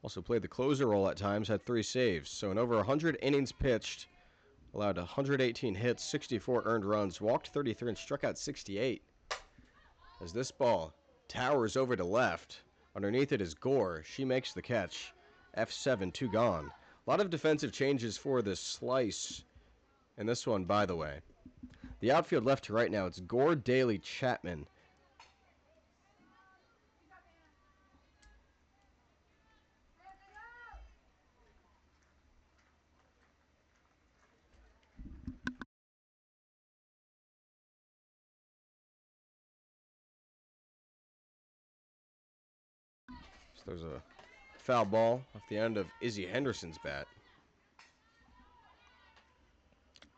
also played the closer role at times, had 3 saves. So in over 100 innings pitched, allowed 118 hits, 64 earned runs, walked 33, and struck out 68. As this ball towers over to left, underneath it is Gore. She makes the catch. F7, 2 gone. A lot of defensive changes for this slice. And this one, by the way. The outfield left to right now, it's Gore, Daly, Chapman. So there's a foul ball off the end of Izzy Henderson's bat.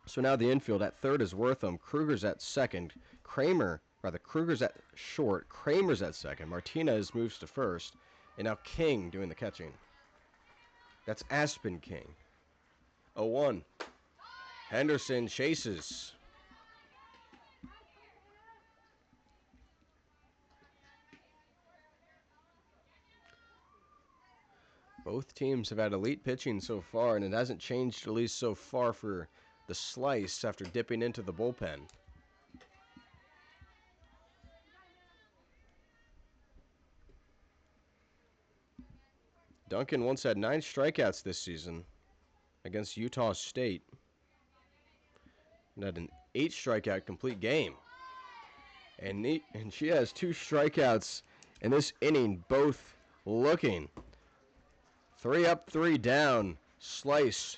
So now the infield at third is Wortham. Kruger's at second. Kruger's at short. Kramer's at second. Martinez moves to first. And now King doing the catching. That's Aspen King. 0-1. Henderson chases. Both teams have had elite pitching so far, and it hasn't changed, at least so far, for the slice after dipping into the bullpen. Duncan once had 9 strikeouts this season against Utah State and had an 8 strikeout complete game. And she has 2 strikeouts in this inning, both looking. 3 up, 3 down. Slice.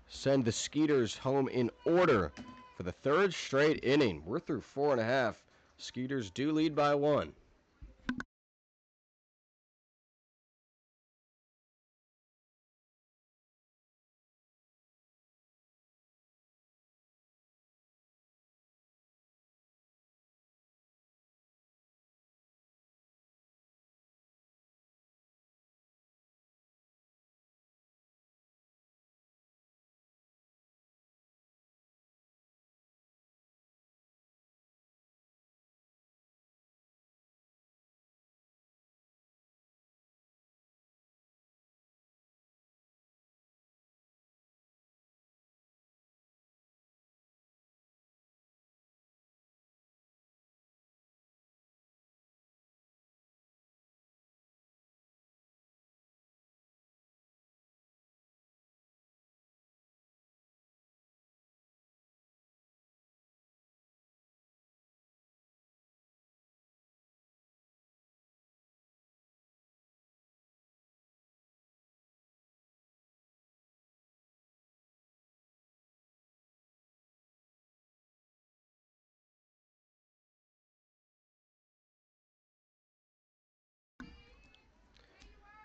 Send the Skeeters home in order for the 3rd straight inning. We're through 4.5. Skeeters do lead by 1.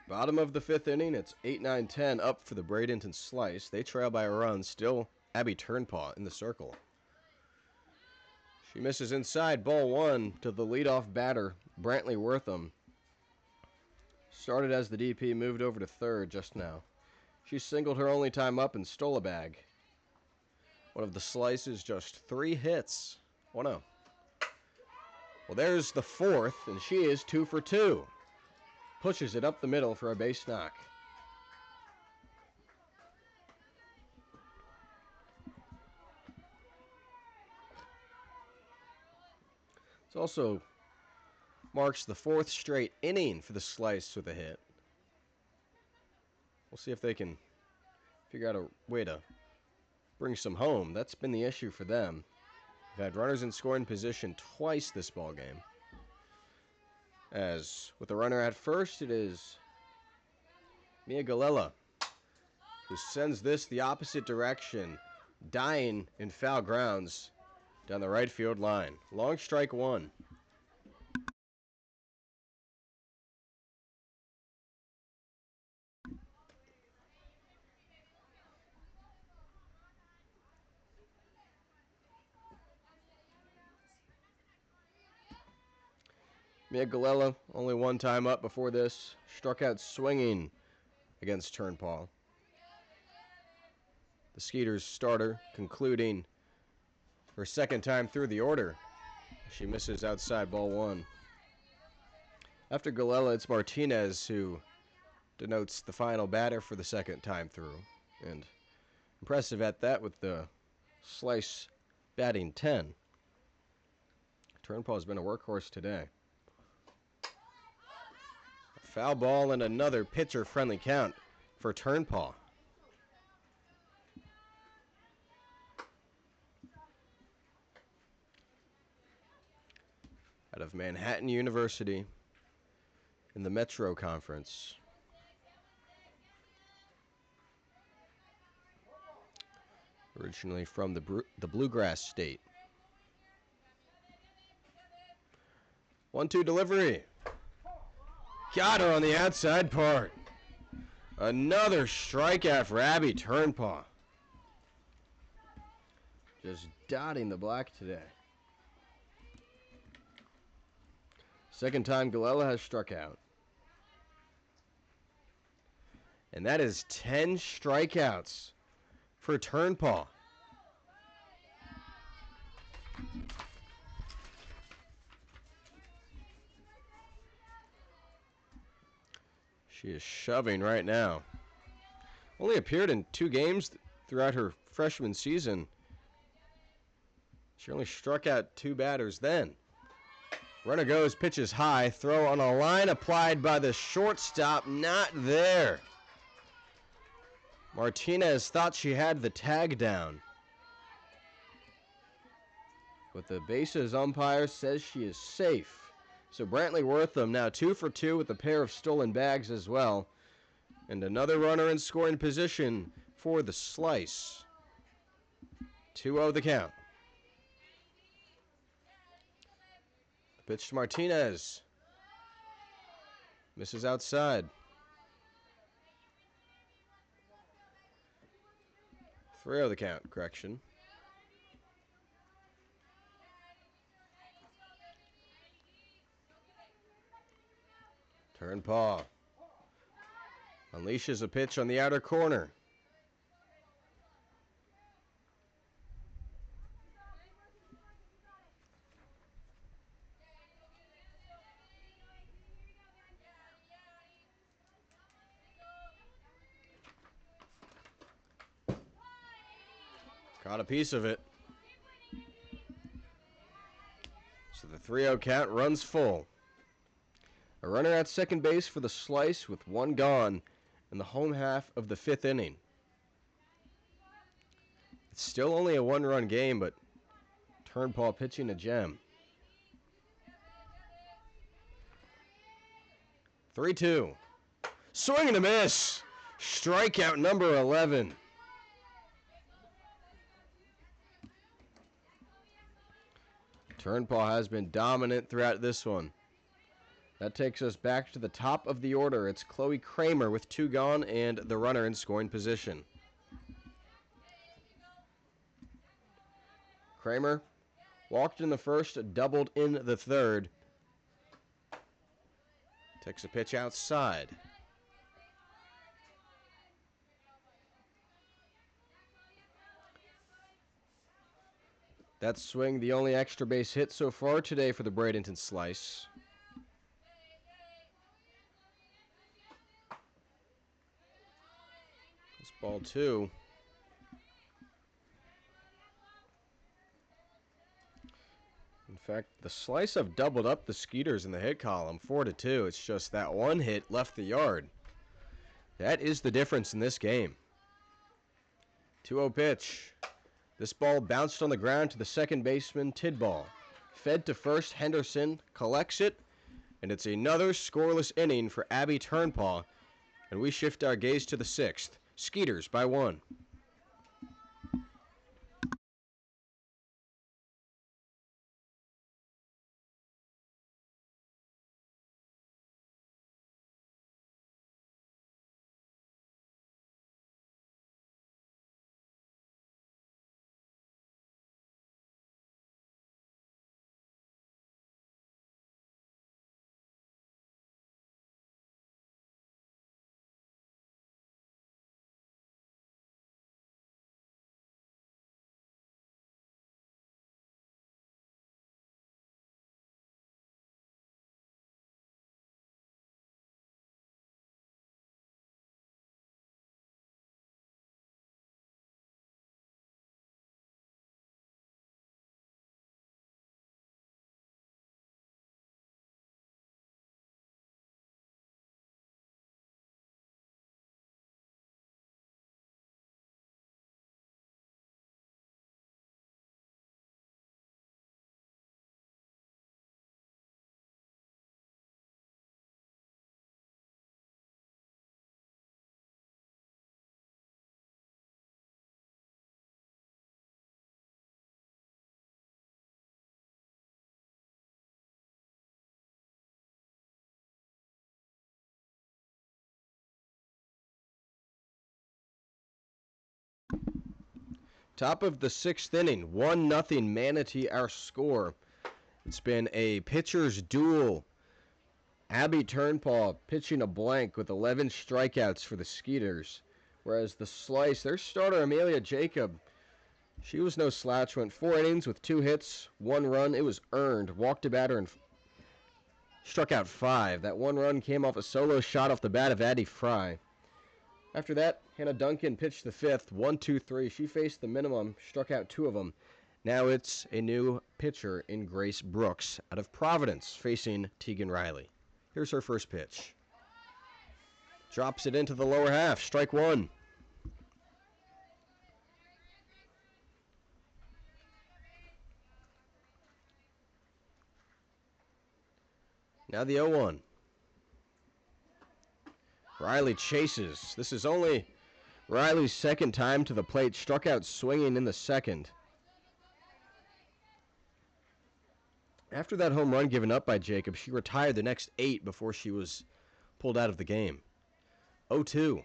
Bottom of the 5th inning, it's 8-9-10 up for the Bradenton Slice. They trail by a run. Still Abby Turnpaw in the circle. She misses inside, ball one to the leadoff batter, Brantley Wortham. Started as the DP, moved over to third just now. She singled her only time up and stole a bag. One of the Slice's just 3 hits. 1-0. Well, there's the fourth, and she is 2 for 2. Pushes it up the middle for a base knock. It also marks the 4th straight inning for the Slice with a hit. We'll see if they can figure out a way to bring some home. That's been the issue for them. They've had runners in scoring position twice this ball game. As with a runner at first, it is Mia Galella, who sends this the opposite direction, dying in foul grounds down the right field line. Long strike one. Mia Galella, only one time up before this, struck out swinging against Turnpaw. The Skeeters starter concluding her second time through the order. She misses outside, ball one. After Galella, it's Martinez who denotes the final batter for the second time through. And impressive at that with the Slice batting 10. Turnpaw has been a workhorse today. A foul ball and another pitcher-friendly count for Turnpaw. Out of Manhattan University in the Metro Conference. Originally from the Bluegrass State. 1-2 delivery. Got her on the outside part. Another strikeout for Abby Turnpaw. Just dotting the black today. Second time Galella has struck out. And that is 10 strikeouts for Turnpaw. She is shoving right now. Only appeared in 2 games throughout her freshman season. She only struck out 2 batters then. Runner goes, pitches high, throw on a line applied by the shortstop, not there. Martinez thought she had the tag down. But the bases umpire says she is safe. So Brantley Wortham now 2 for 2 with a pair of stolen bags as well. And another runner in scoring position for the Slice. 2-0 the count. Pitch to Martinez. Misses outside. 3-0 the count, correction. Turnpaw unleashes a pitch on the outer corner. Caught a piece of it. So the 3-0 count runs full. A runner at second base for the Slice with 1 gone in the home half of the 5th inning. It's still only a 1-run game, but Turnpaw pitching a gem. 3-2. Swing and a miss. Strikeout number 11. Turnpaw has been dominant throughout this one. That takes us back to the top of the order. It's Chloe Kramer with 2 gone and the runner in scoring position. Kramer Walked in the first, doubled in the third. Takes a pitch outside. That swing, the only extra base hit so far today for the Bradenton Slice. This ball 2. In fact, the Slice have doubled up the Skeeters in the hit column, 4-2. It's just that one hit left the yard. That is the difference in this game. 2-0 pitch. This ball bounced on the ground to the second baseman, Tidball. Fed to first, Henderson collects it, and it's another scoreless inning for Abby Turnpaw. And we shift our gaze to the 6th. Skeeters by 1. Top of the 6th inning, 1-0 Manatee, our score. It's been a pitcher's duel. Abby Turnpaw pitching a blank with 11 strikeouts for the Skeeters. Whereas the Slice, their starter Amelia Jacob, she was no slouch. Went 4 innings with 2 hits, 1 run. It was earned. Walked a batter and struck out 5. That 1 run came off a solo shot off the bat of Addie Fry. After that, Hannah Duncan pitched the 5th, 1-2-3. She faced the minimum, struck out 2 of them. Now it's a new pitcher in Grace Brooks out of Providence facing Tegan Riley. Here's her first pitch. Drops it into the lower half, strike 1. Now the 0-1. Riley chases. This is only Riley's second time to the plate. Struck out swinging in the second. After that home run given up by Jacob, she retired the next 8 before she was pulled out of the game. 0-2.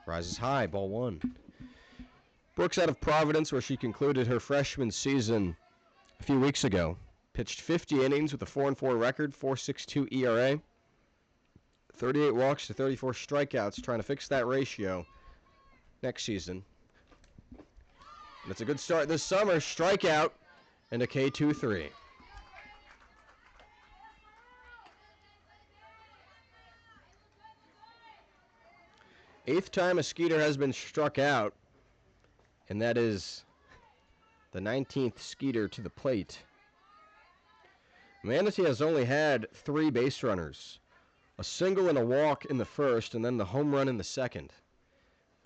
Rises high, ball 1. Brooks out of Providence, where she concluded her freshman season a few weeks ago. Pitched 50 innings with a 4-4 record, 4.62 ERA. 38 walks to 34 strikeouts, trying to fix that ratio next season. And it's a good start this summer. Strikeout and a K2-3. Eighth time a Skeeter has been struck out, and that is the 19th Skeeter to the plate. Manatee has only had 3 base runners. A single and a walk in the first, and then the home run in the second.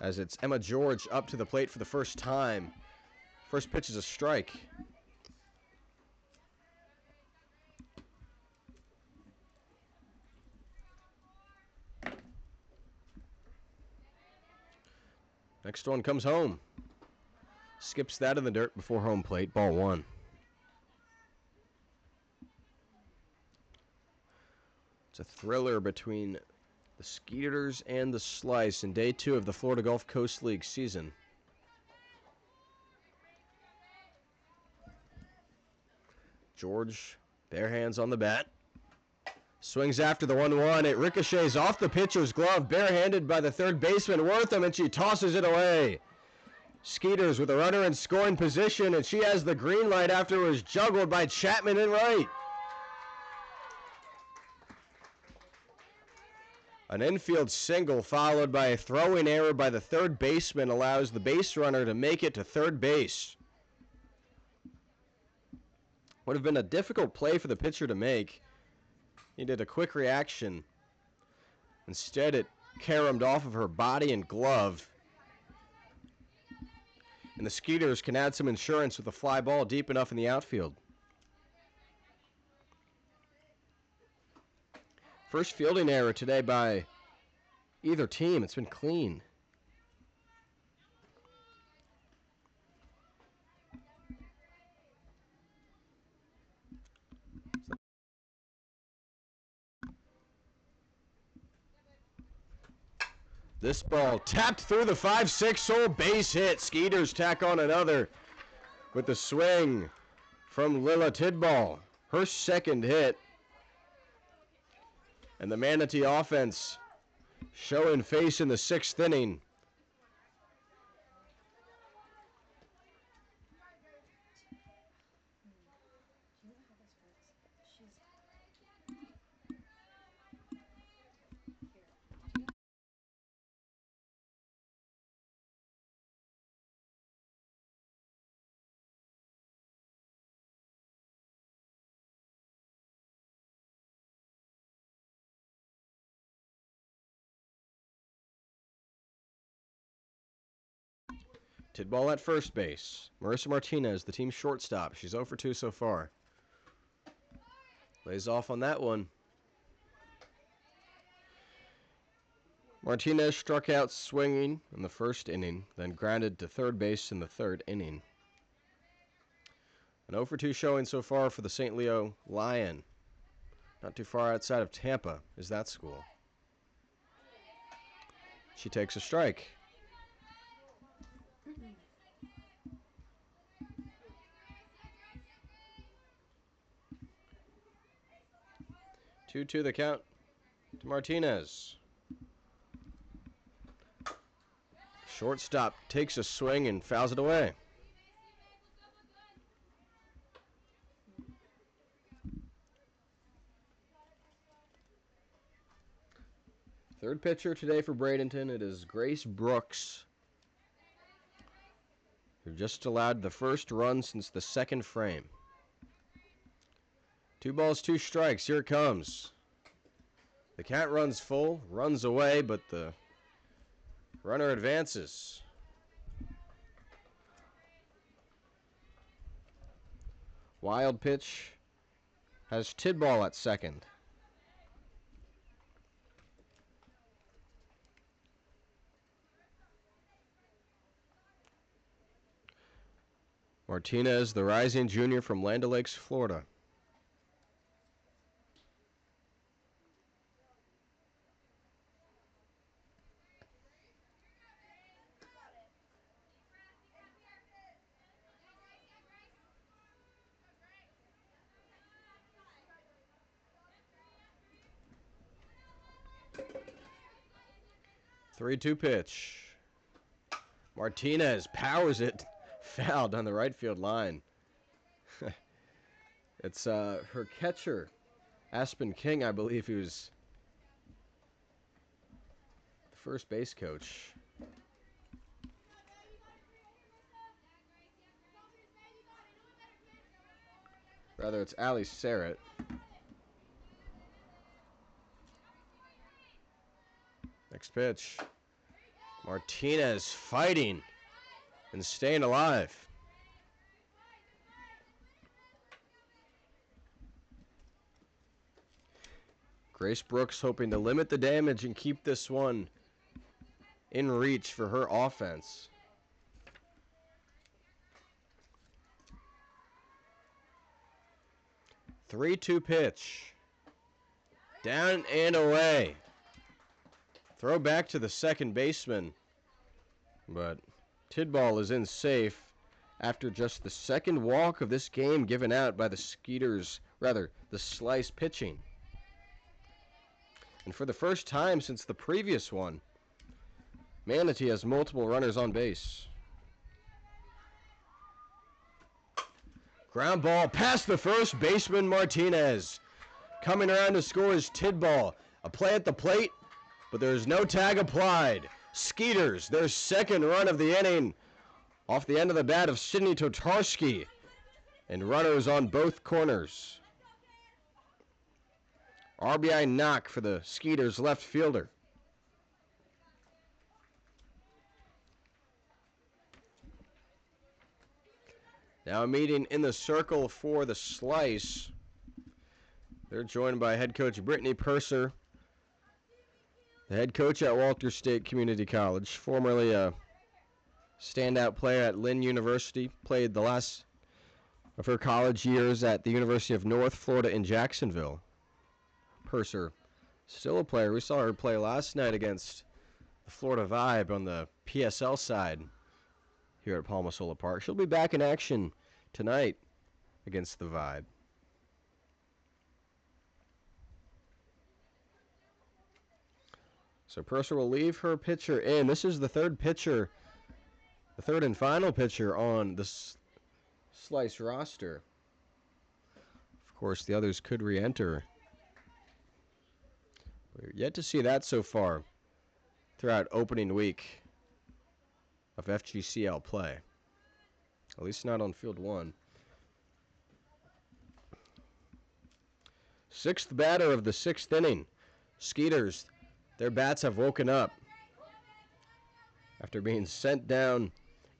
As it's Emma George up to the plate for the first time. First pitch is a strike. Next one comes home. Skips that in the dirt before home plate, ball 1. It's a thriller between the Skeeters and the Slice in day 2 of the Florida Gulf Coast League season. George, bare hands on the bat. Swings after the 1-1. It ricochets off the pitcher's glove, barehanded by the third baseman Wortham, and she tosses it away. Skeeters with a runner in scoring position, and she has the green light after it was juggled by Chapman in right. An infield single followed by a throwing error by the third baseman allows the base runner to make it to third base. Would have been a difficult play for the pitcher to make. He did a quick reaction. Instead, it caromed off of her body and glove. And the Skeeters can add some insurance with a fly ball deep enough in the outfield. First fielding error today by either team. It's been clean. This ball tapped through the 5-6 hole, base hit. Skeeters tack on another with the swing from Lila Tidball. Her second hit. And the Manatee offense showing face in the 6th inning. Tidball at first base. Marissa Martinez, the team's shortstop. She's 0 for 2 so far. Lays off on that one. Martinez struck out swinging in the first inning, then grounded to third base in the 3rd inning. An 0 for 2 showing so far for the St. Leo Lion. Not too far outside of Tampa is that school. She takes a strike. 2-2 the count to Martinez. Shortstop takes a swing and fouls it away. Third pitcher today for Bradenton. It is Grace Brooks, who just allowed the first run since the 2nd frame. 2 balls, 2 strikes. Here it comes. The count runs full, runs away, but the runner advances. Wild pitch has Tidball at second. Martinez, the rising junior from Land O'Lakes, Florida. Three-two pitch. Martinez powers it. Fouled on the right field line. It's her catcher, Aspen King, I believe, who's the first base coach. Rather, it's Allie Serrett. Next pitch. Martinez fighting and staying alive. Grace Brooks hoping to limit the damage and keep this one in reach for her offense. Three-two pitch. Down and away. Throw back to the second baseman. But Tidball is in safe after just the second walk of this game given out by the Skeeters, rather, the Slice pitching. And for the first time since the previous one, Manatee has multiple runners on base. Ground ball past the first baseman, Martinez. Coming around to score is Tidball. A play at the plate, but there's no tag applied. Skeeters, their second run of the inning, off the end of the bat of Sidney Totarski. And runners on both corners. RBI knock for the Skeeters left fielder. Now a meeting in the circle for the Slice. They're joined by head coach Brittany Purser, the head coach at Walter State Community College, formerly a standout player at Lynn University, played the last of her college years at the University of North Florida in Jacksonville. Purser, still a player. We saw her play last night against the Florida Vibe on the PSL side here at Palmasola Park. She'll be back in action tonight against the Vibe. So Purser will leave her pitcher in. This is the third pitcher, the third and final pitcher on the Slice roster. Of course, the others could re-enter. We're yet to see that so far throughout opening week of FGCL play. At least not on field one. Sixth batter of the sixth inning. Skeeters, their bats have woken up after being sent down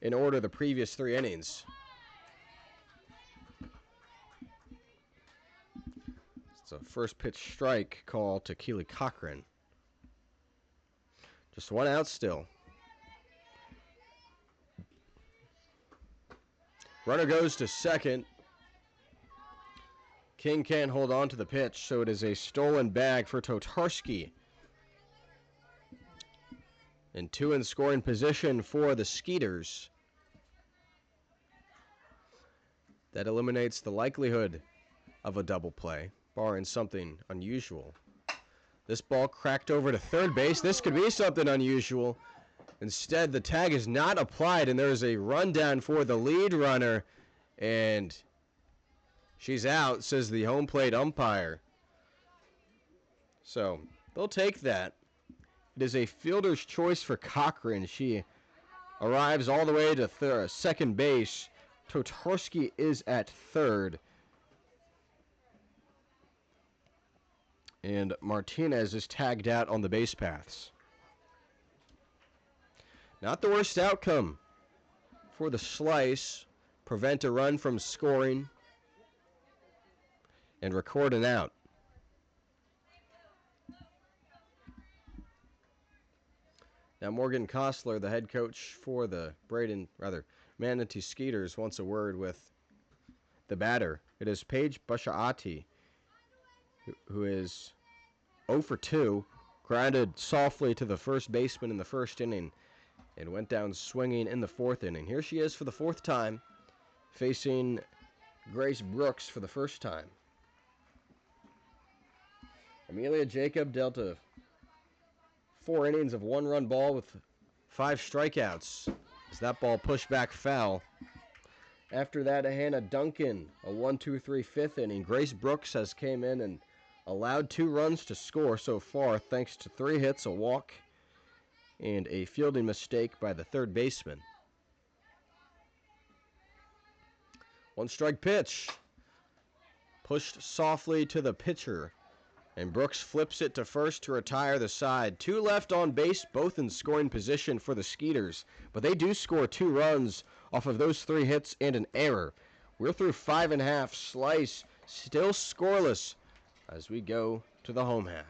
in order the previous three innings. It's a first pitch strike call to Keely Cochran. Just one out still. Runner goes to second. King can't hold on to the pitch, so it is a stolen bag for Totarski. And two in scoring position for the Skeeters. That eliminates the likelihood of a double play, barring something unusual. This ball cracked over to third base. This could be something unusual. Instead, the tag is not applied, and there is a rundown for the lead runner, and she's out, says the home plate umpire. So they'll take that. It is a fielder's choice for Cochran. She arrives all the way to second base. Totarski is at third. And Martinez is tagged out on the base paths. Not the worst outcome for the Slice. Prevent a run from scoring and record an out. Now Morgan Kostler, the head coach for the Manatee Skeeters, wants a word with the batter. It is Paige Bashaati, who is 0 for 2, grounded softly to the first baseman in the first inning, and went down swinging in the fourth inning. Here she is for the fourth time, facing Grace Brooks for the first time. Amelia Jacob dealt a 4 innings of one-run ball with 5 strikeouts as that ball pushed back foul. After that, Hannah Duncan, a 1-2-3 fifth inning. Grace Brooks has came in and allowed 2 runs to score so far thanks to 3 hits, a walk, and a fielding mistake by the third baseman. 1-strike pitch. Pushed softly to the pitcher. And Brooks flips it to first to retire the side. 2 left on base, both in scoring position for the Skeeters. But they do score 2 runs off of those 3 hits and an error. We're through 5.5. Slice still scoreless as we go to the home half.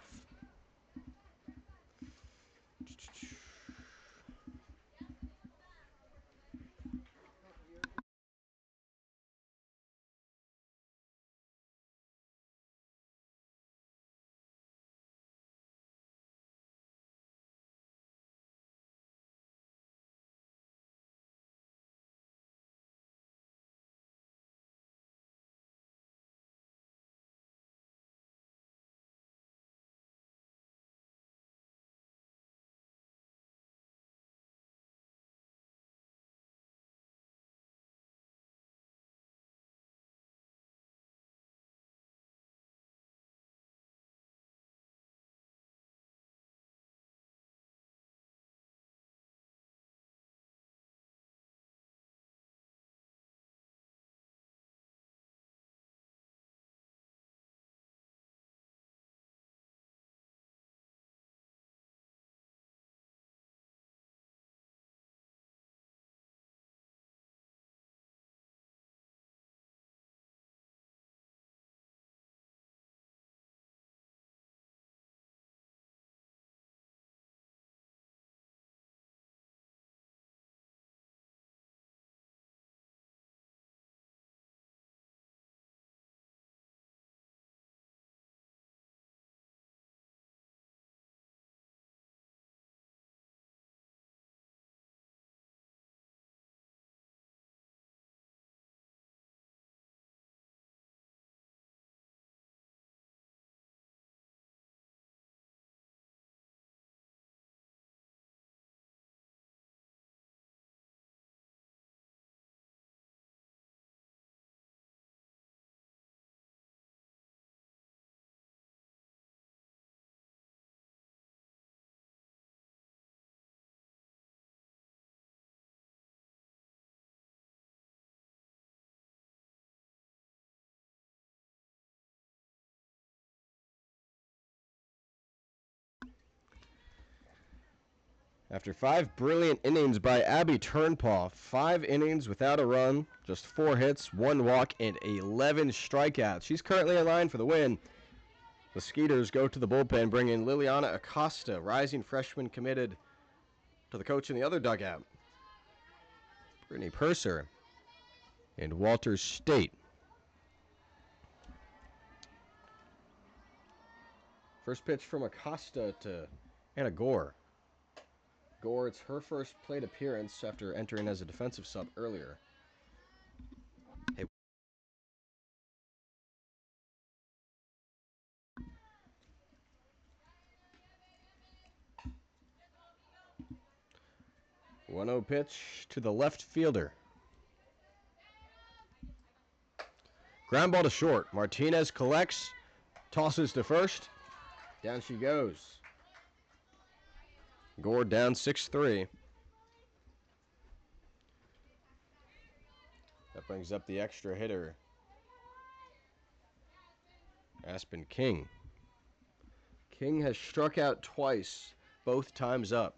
After 5 brilliant innings by Abby Turnpaw, 5 innings without a run, just 4 hits, 1 walk, and 11 strikeouts. She's currently in line for the win. The Skeeters go to the bullpen, bring in Liliana Acosta, rising freshman committed to the coach in the other dugout, Brittany Purser, and Walter State. First pitch from Acosta to Anna Gore. Gore, it's her first plate appearance after entering as a defensive sub earlier. Hey. One-zero pitch to the left fielder. Ground ball to short. Martinez collects, tosses to first. Down she goes. Gore down 6-3. That brings up the extra hitter, Aspen King. King has struck out twice, both times up.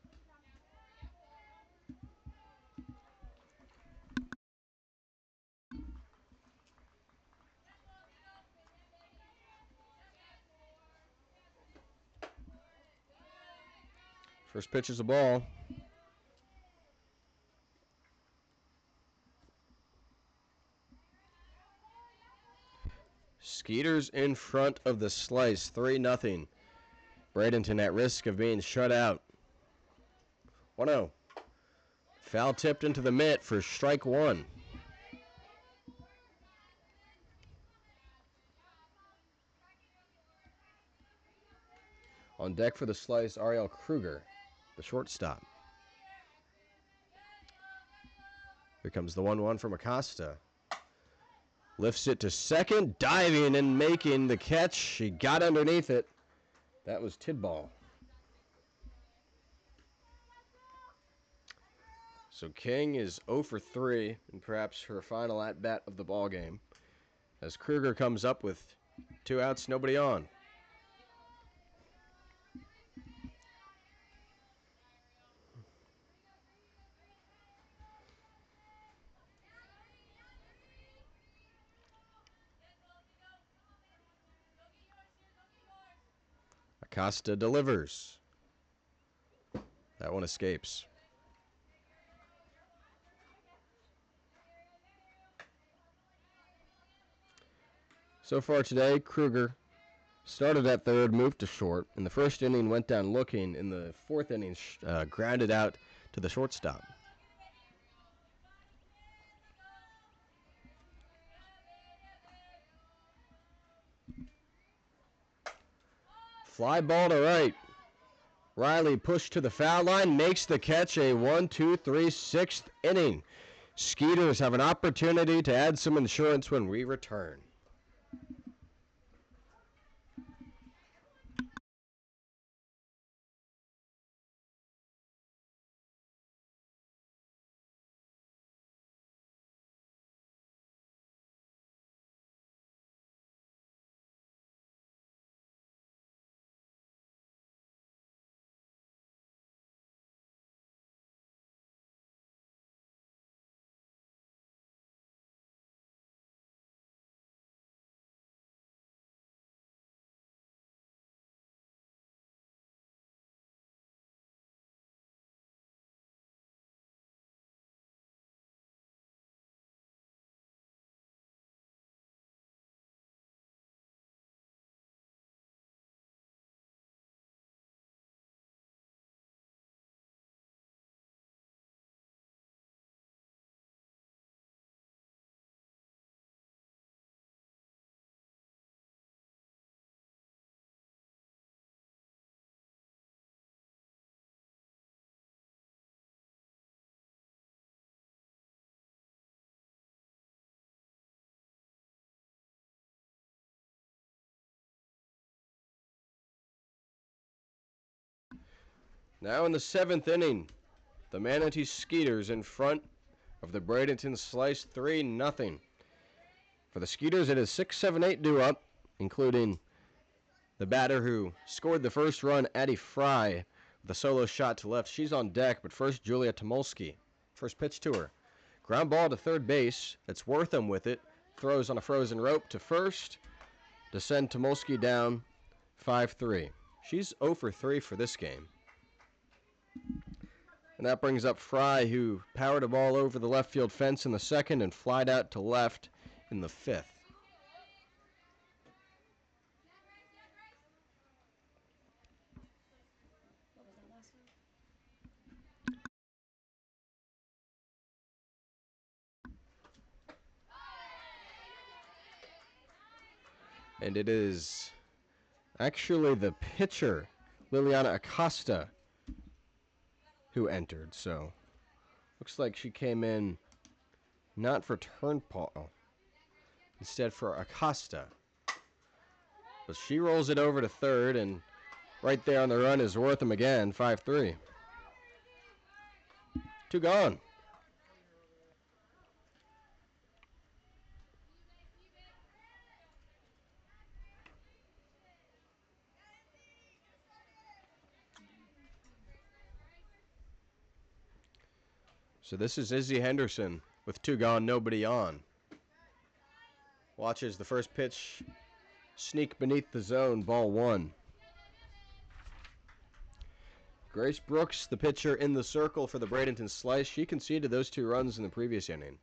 First pitch is a ball. Skeeters in front of the Slice, 3-0. Bradenton at risk of being shut out. 1-0. Foul tipped into the mitt for strike one. On deck for the Slice, Ariel Kruger, the shortstop. Here comes the 1-1 from Acosta. Lifts it to second, diving and making the catch. She got underneath it. That was Tidball. So King is 0 for 3 and perhaps her final at-bat of the ball game, as Kruger comes up with 2 outs, nobody on. Acosta delivers. That one escapes. So far today, Kruger started at third, moved to short. In the first inning, went down looking. In the fourth inning, grounded out to the shortstop. Fly ball to right. Riley pushed to the foul line, makes the catch. A 1-2-3 sixth inning. Skeeters have an opportunity to add some insurance when we return. Now in the seventh inning, the Manatee Skeeters in front of the Bradenton Slice 3-0. For the Skeeters, it is 6-7-8 due up, including the batter who scored the first run, Addie Fry, The solo shot to left. She's on deck, but first Julia Tomolsky. First pitch to her. Ground ball to third base. It's Wortham with it. Throws on a frozen rope to first. To send Tomolsky down 5-3. She's 0 for 3 for this game. And that brings up Fry, who powered a ball over the left field fence in the second and flied out to left in the fifth. What was that last one? And it is actually the pitcher, Liliana Acosta, who entered. So looks like she came in not for Turnpal, instead for Acosta. But she rolls it over to third, and right there on the run is Wortham again, 5-3. 2 gone. So this is Izzy Henderson with 2 gone, nobody on. Watches the first pitch sneak beneath the zone, ball 1. Grace Brooks, the pitcher in the circle for the Bradenton Slice. She conceded those 2 runs in the previous inning.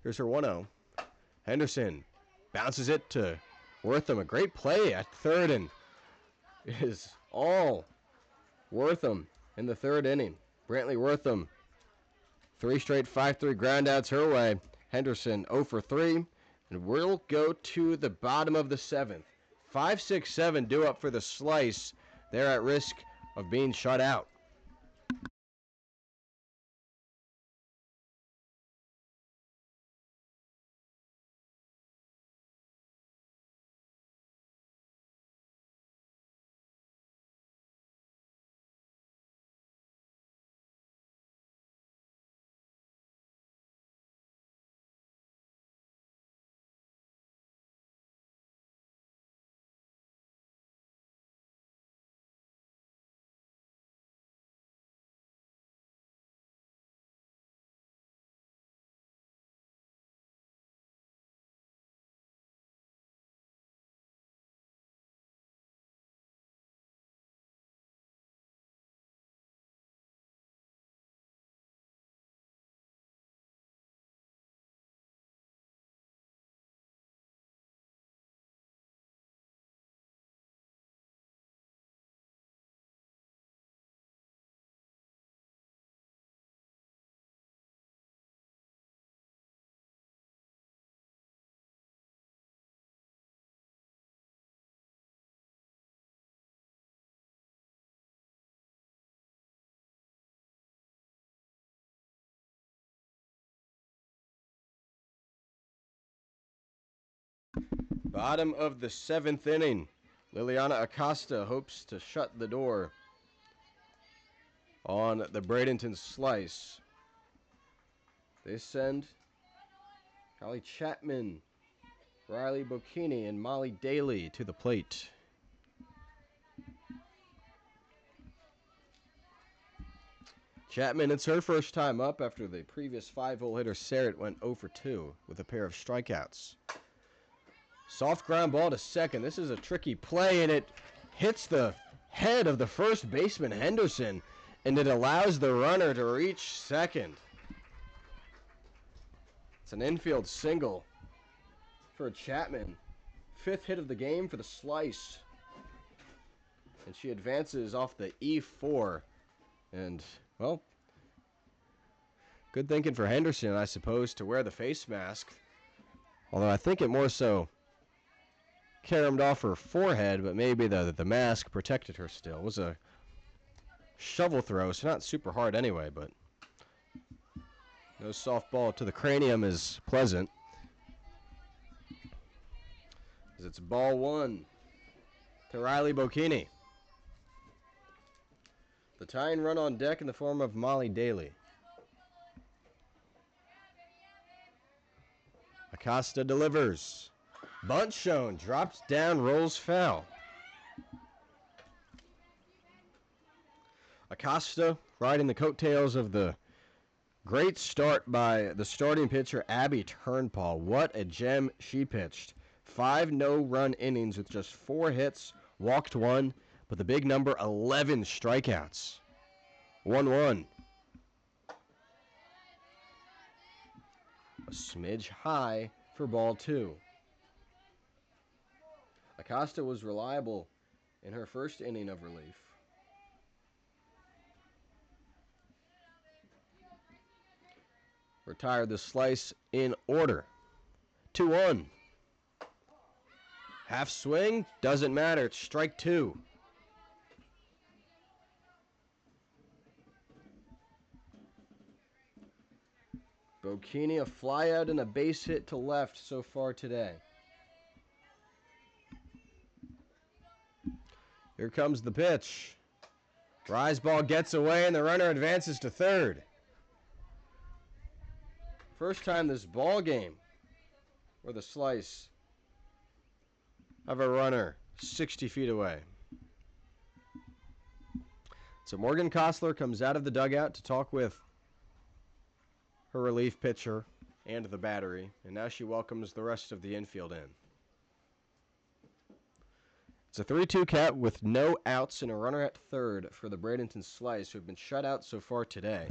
Here's her 1-0. Henderson bounces it to Wortham. A great play at third, and it is all Wortham in the third inning. Brantley Wortham, 3 straight 5-3 groundouts her way. Henderson 0 for 3, and we'll go to the bottom of the 7th. 5-6-7 due up for the Slice. They're at risk of being shut out. Bottom of the 7th inning. Liliana Acosta hopes to shut the door on the Bradenton Slice. They send Callie Chapman, Riley Bocchini, and Molly Daly to the plate. Chapman, it's her first time up after the previous 5-hole hitter Sarrett went 0 for 2 with a pair of strikeouts. Soft ground ball to second. This is a tricky play, and it hits the head of the first baseman, Henderson, and it allows the runner to reach second. It's an infield single for Chapman. 5th hit of the game for the Slice. And she advances off the E4. And, well, good thinking for Henderson, I suppose, to wear the face mask. Although I think it more so caromed off her forehead, but maybe the mask protected her still. It was a shovel throw, so not super hard anyway, but no softball to the cranium is pleasant. As it's ball 1 to Riley Bocchini. The tying run on deck in the form of Molly Daly. Acosta delivers. Bunt shown, drops down, rolls foul. Acosta riding the coattails of the great start by the starting pitcher, Abby Turnpal. What a gem she pitched. 5 no-run innings with just 4 hits, walked 1, but the big number, 11 strikeouts. 1-1. A smidge high for ball 2. Acosta was reliable in her first inning of relief. Retired the slice in order. 2-1. Half swing, doesn't matter. It's strike 2. Bocchini, a flyout and a base hit to left so far today. Here comes the pitch. Rise ball gets away and the runner advances to third. First time this ball game where the slice have a runner 60 feet away. So Morgan Kostler comes out of the dugout to talk with her relief pitcher and the battery, and now she welcomes the rest of the infield in. It's a 3-2 count with no outs and a runner at third for the Bradenton Slice, who have been shut out so far today.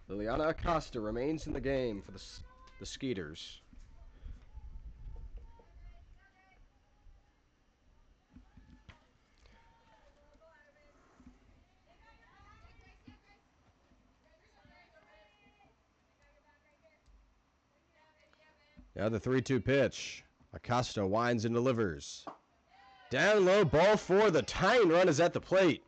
Liliana Acosta remains in the game for the Skeeters. Now the 3-2 pitch. Acosta winds and delivers. Down low, ball 4. The tying run is at the plate.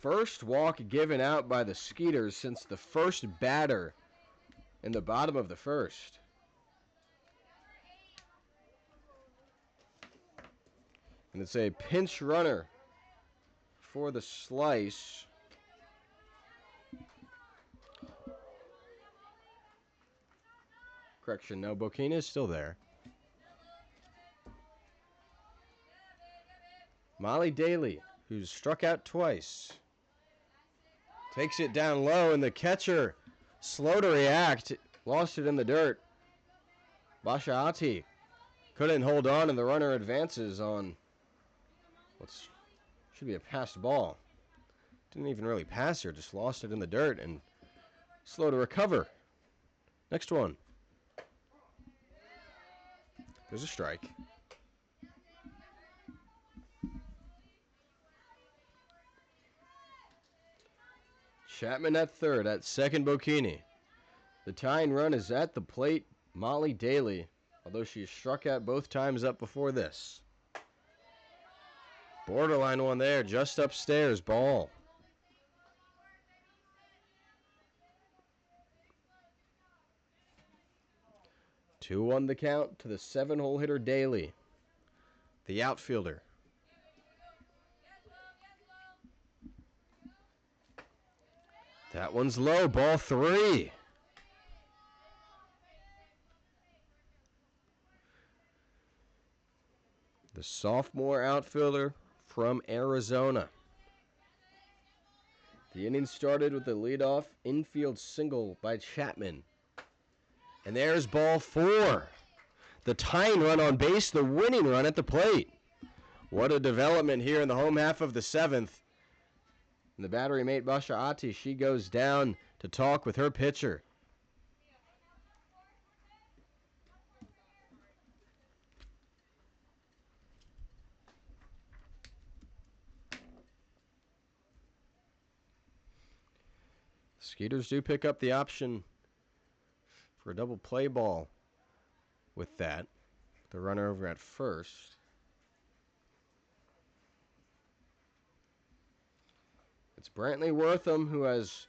First walk given out by the Skeeters since the first batter in the bottom of the first. And it's a pinch runner for the Slice. Correction, no, Bocchini is still there. Molly Daly, who's struck out twice, takes it down low, and the catcher, slow to react, lost it in the dirt. Bashaati couldn't hold on, and the runner advances on what should be a passed ball. Didn't even really pass her, just lost it in the dirt and slow to recover. Next one. There's a strike. Chapman at third, at second Bocchini. The tying run is at the plate, Molly Daly, although she struck out both times up before this. Borderline one there, just upstairs, ball. Two on the count to the 7-hole hitter Daly, the outfielder. That one's low, ball 3. The sophomore outfielder from Arizona. The inning started with a leadoff infield single by Chapman. And there's ball 4. The tying run on base, the winning run at the plate. What a development here in the home half of the 7th. And the battery mate, Basha Ati, she goes down to talk with her pitcher. Skeeters do pick up the option for a double play ball with that. The runner over at first. It's Brantley Wortham who has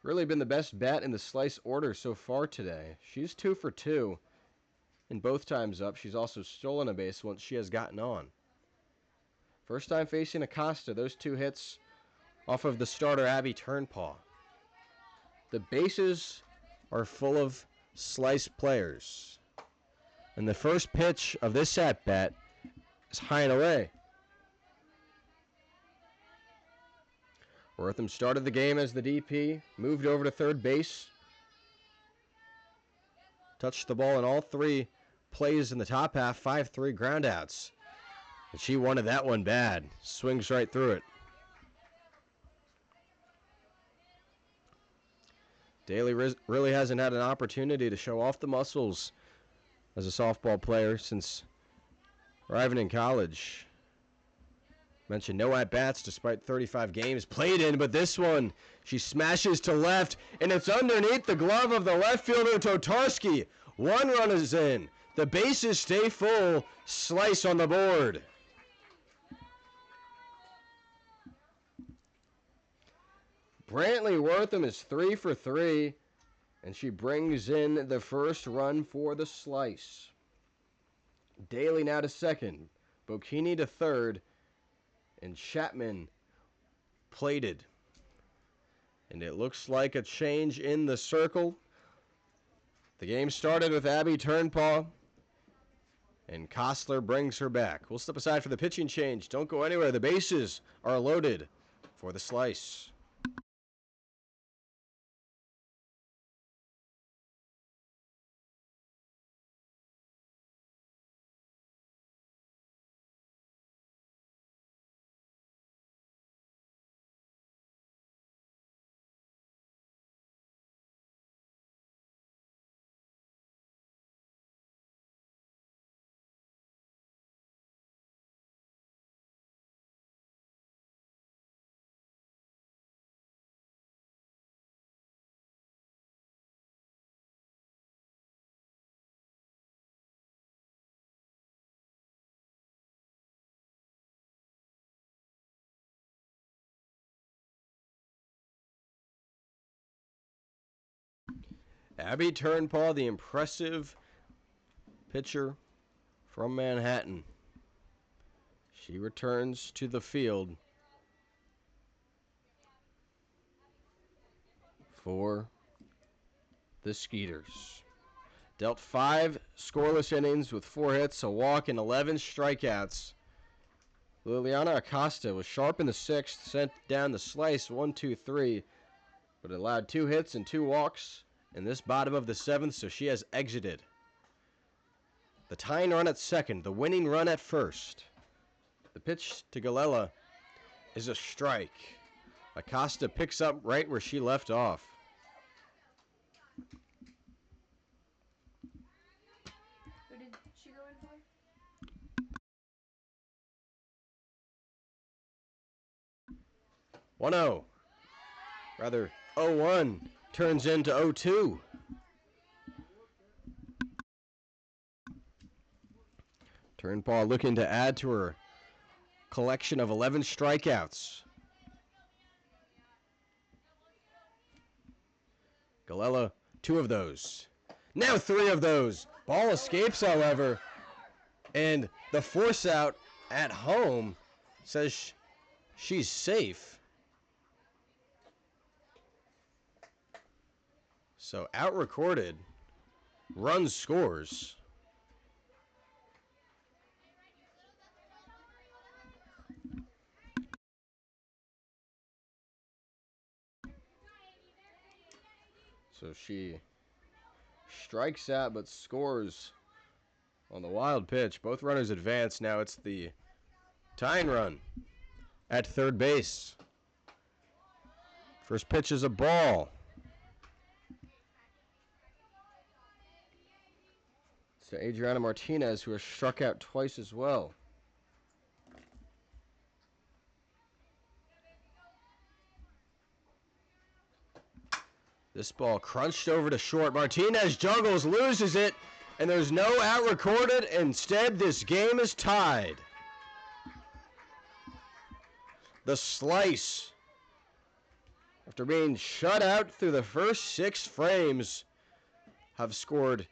really been the best bat in the Slice order so far today. She's 2 for 2. And both times up, she's also stolen a base once she has gotten on. First time facing Acosta, those two hits off of the starter Abby Turnpaw. The bases are full of Slice players. And the first pitch of this at-bat is high and away. Wortham started the game as the DP, moved over to third base, touched the ball in all three plays in the top half, 5-3 groundouts. And she wanted that one bad. Swings right through it. Daly really hasn't had an opportunity to show off the muscles as a softball player since arriving in college. Mentioned no at-bats despite 35 games played in, but this one, she smashes to left, and it's underneath the glove of the left fielder, Totarski. One run is in. The bases stay full. Slice on the board. Brantley Wortham is 3 for 3, and she brings in the first run for the Slice. Daly now to second, Bocchini to third, and Chapman plated. And it looks like a change in the circle. The game started with Abby Turnpaw, and Kostler brings her back. We'll step aside for the pitching change. Don't go anywhere. The bases are loaded for the Slice. Abby Turnpaw, the impressive pitcher from Manhattan. She returns to the field for the Skeeters. Dealt 5 scoreless innings with 4 hits, a walk, and 11 strikeouts. Liliana Acosta was sharp in the 6th, sent down the Slice 1-2-3, but allowed 2 hits and 2 walks in this bottom of the 7th, so she has exited. The tying run at second, the winning run at first. The pitch to Galella is a strike. Acosta picks up right where she left off. Who did she go in for? One-oh. Rather, 0-1 turns into 0-2. Turnpaw looking to add to her collection of 11 strikeouts. Galella, 2 of those. Now 3 of those. Ball escapes, however, and the force out at home says she's safe. So out recorded, run scores. So she strikes out but scores on the wild pitch. Both runners advance. Now it's the tying run at third base. First pitch is a ball. So Adriana Martinez, who has struck out twice as well. This ball crunched over to short. Martinez juggles, loses it, and there's no out recorded. Instead, this game is tied. The Slice, after being shut out through the first 6 frames, have scored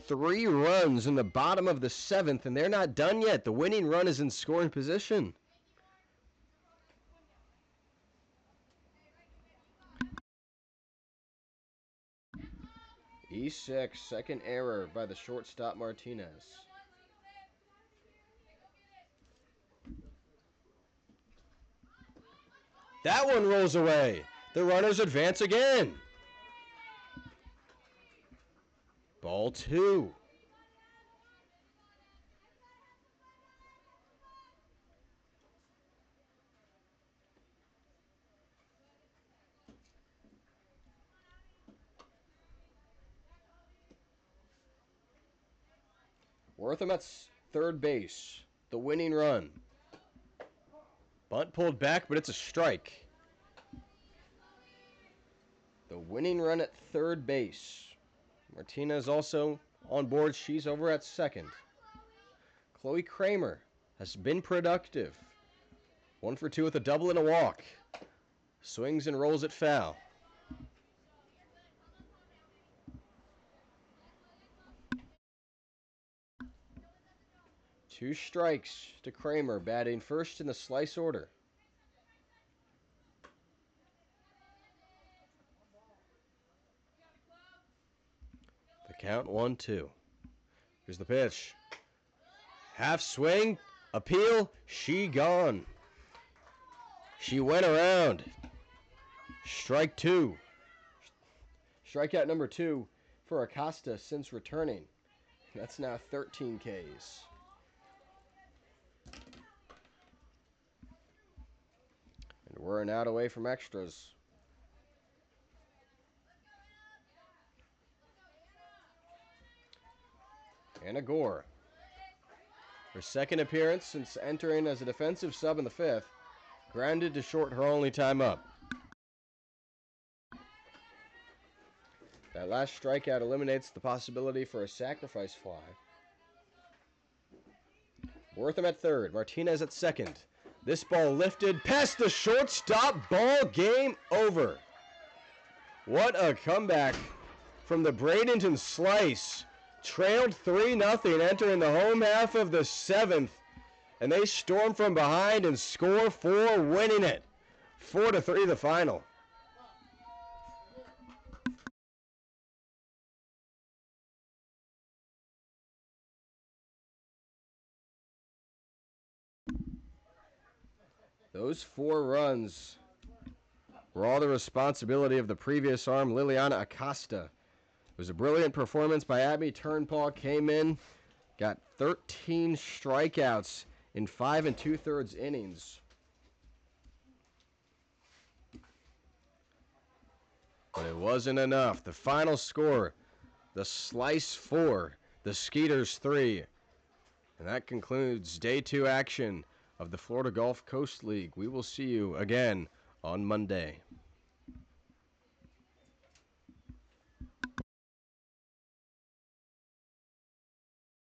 3 runs in the bottom of the 7th, and they're not done yet. The winning run is in scoring position. E6, second error by the shortstop Martinez. That one rolls away. The runners advance again. Ball 2. Wortham at third base. The winning run. Bunt pulled back, but it's a strike. The winning run at third base. Martinez also on board. She's over at second. Chloe Kramer has been productive. 1 for 2 with a double and a walk. Swings and rolls it foul. Two strikes to Kramer, batting first in the slice order. The count 1-2. Here's the pitch. Half swing, appeal, she gone. She went around. Strike 2. Strikeout number 2 for Acosta since returning. That's now 13 Ks. And we're an out away from extras. Anna Gore. Her second appearance since entering as a defensive sub in the 5th. Grounded to short, her only time up. That last strikeout eliminates the possibility for a sacrifice fly. Wortham at third, Martinez at second. This ball lifted past the shortstop, ball game over. What a comeback from the Bradenton Slice. Trailed 3-0 entering the home half of the 7th. And they storm from behind and score 4, winning it. 4-3 the final. Those 4 runs were all the responsibility of the previous arm, Liliana Acosta. It was a brilliant performance by Abby Turnpaw. Came in, got 13 strikeouts in 5 2/3 innings. But it wasn't enough. The final score, the Slice 4, the Skeeters 3. And that concludes Day 2 action of the Florida Gulf Coast League. We will see you again on Monday.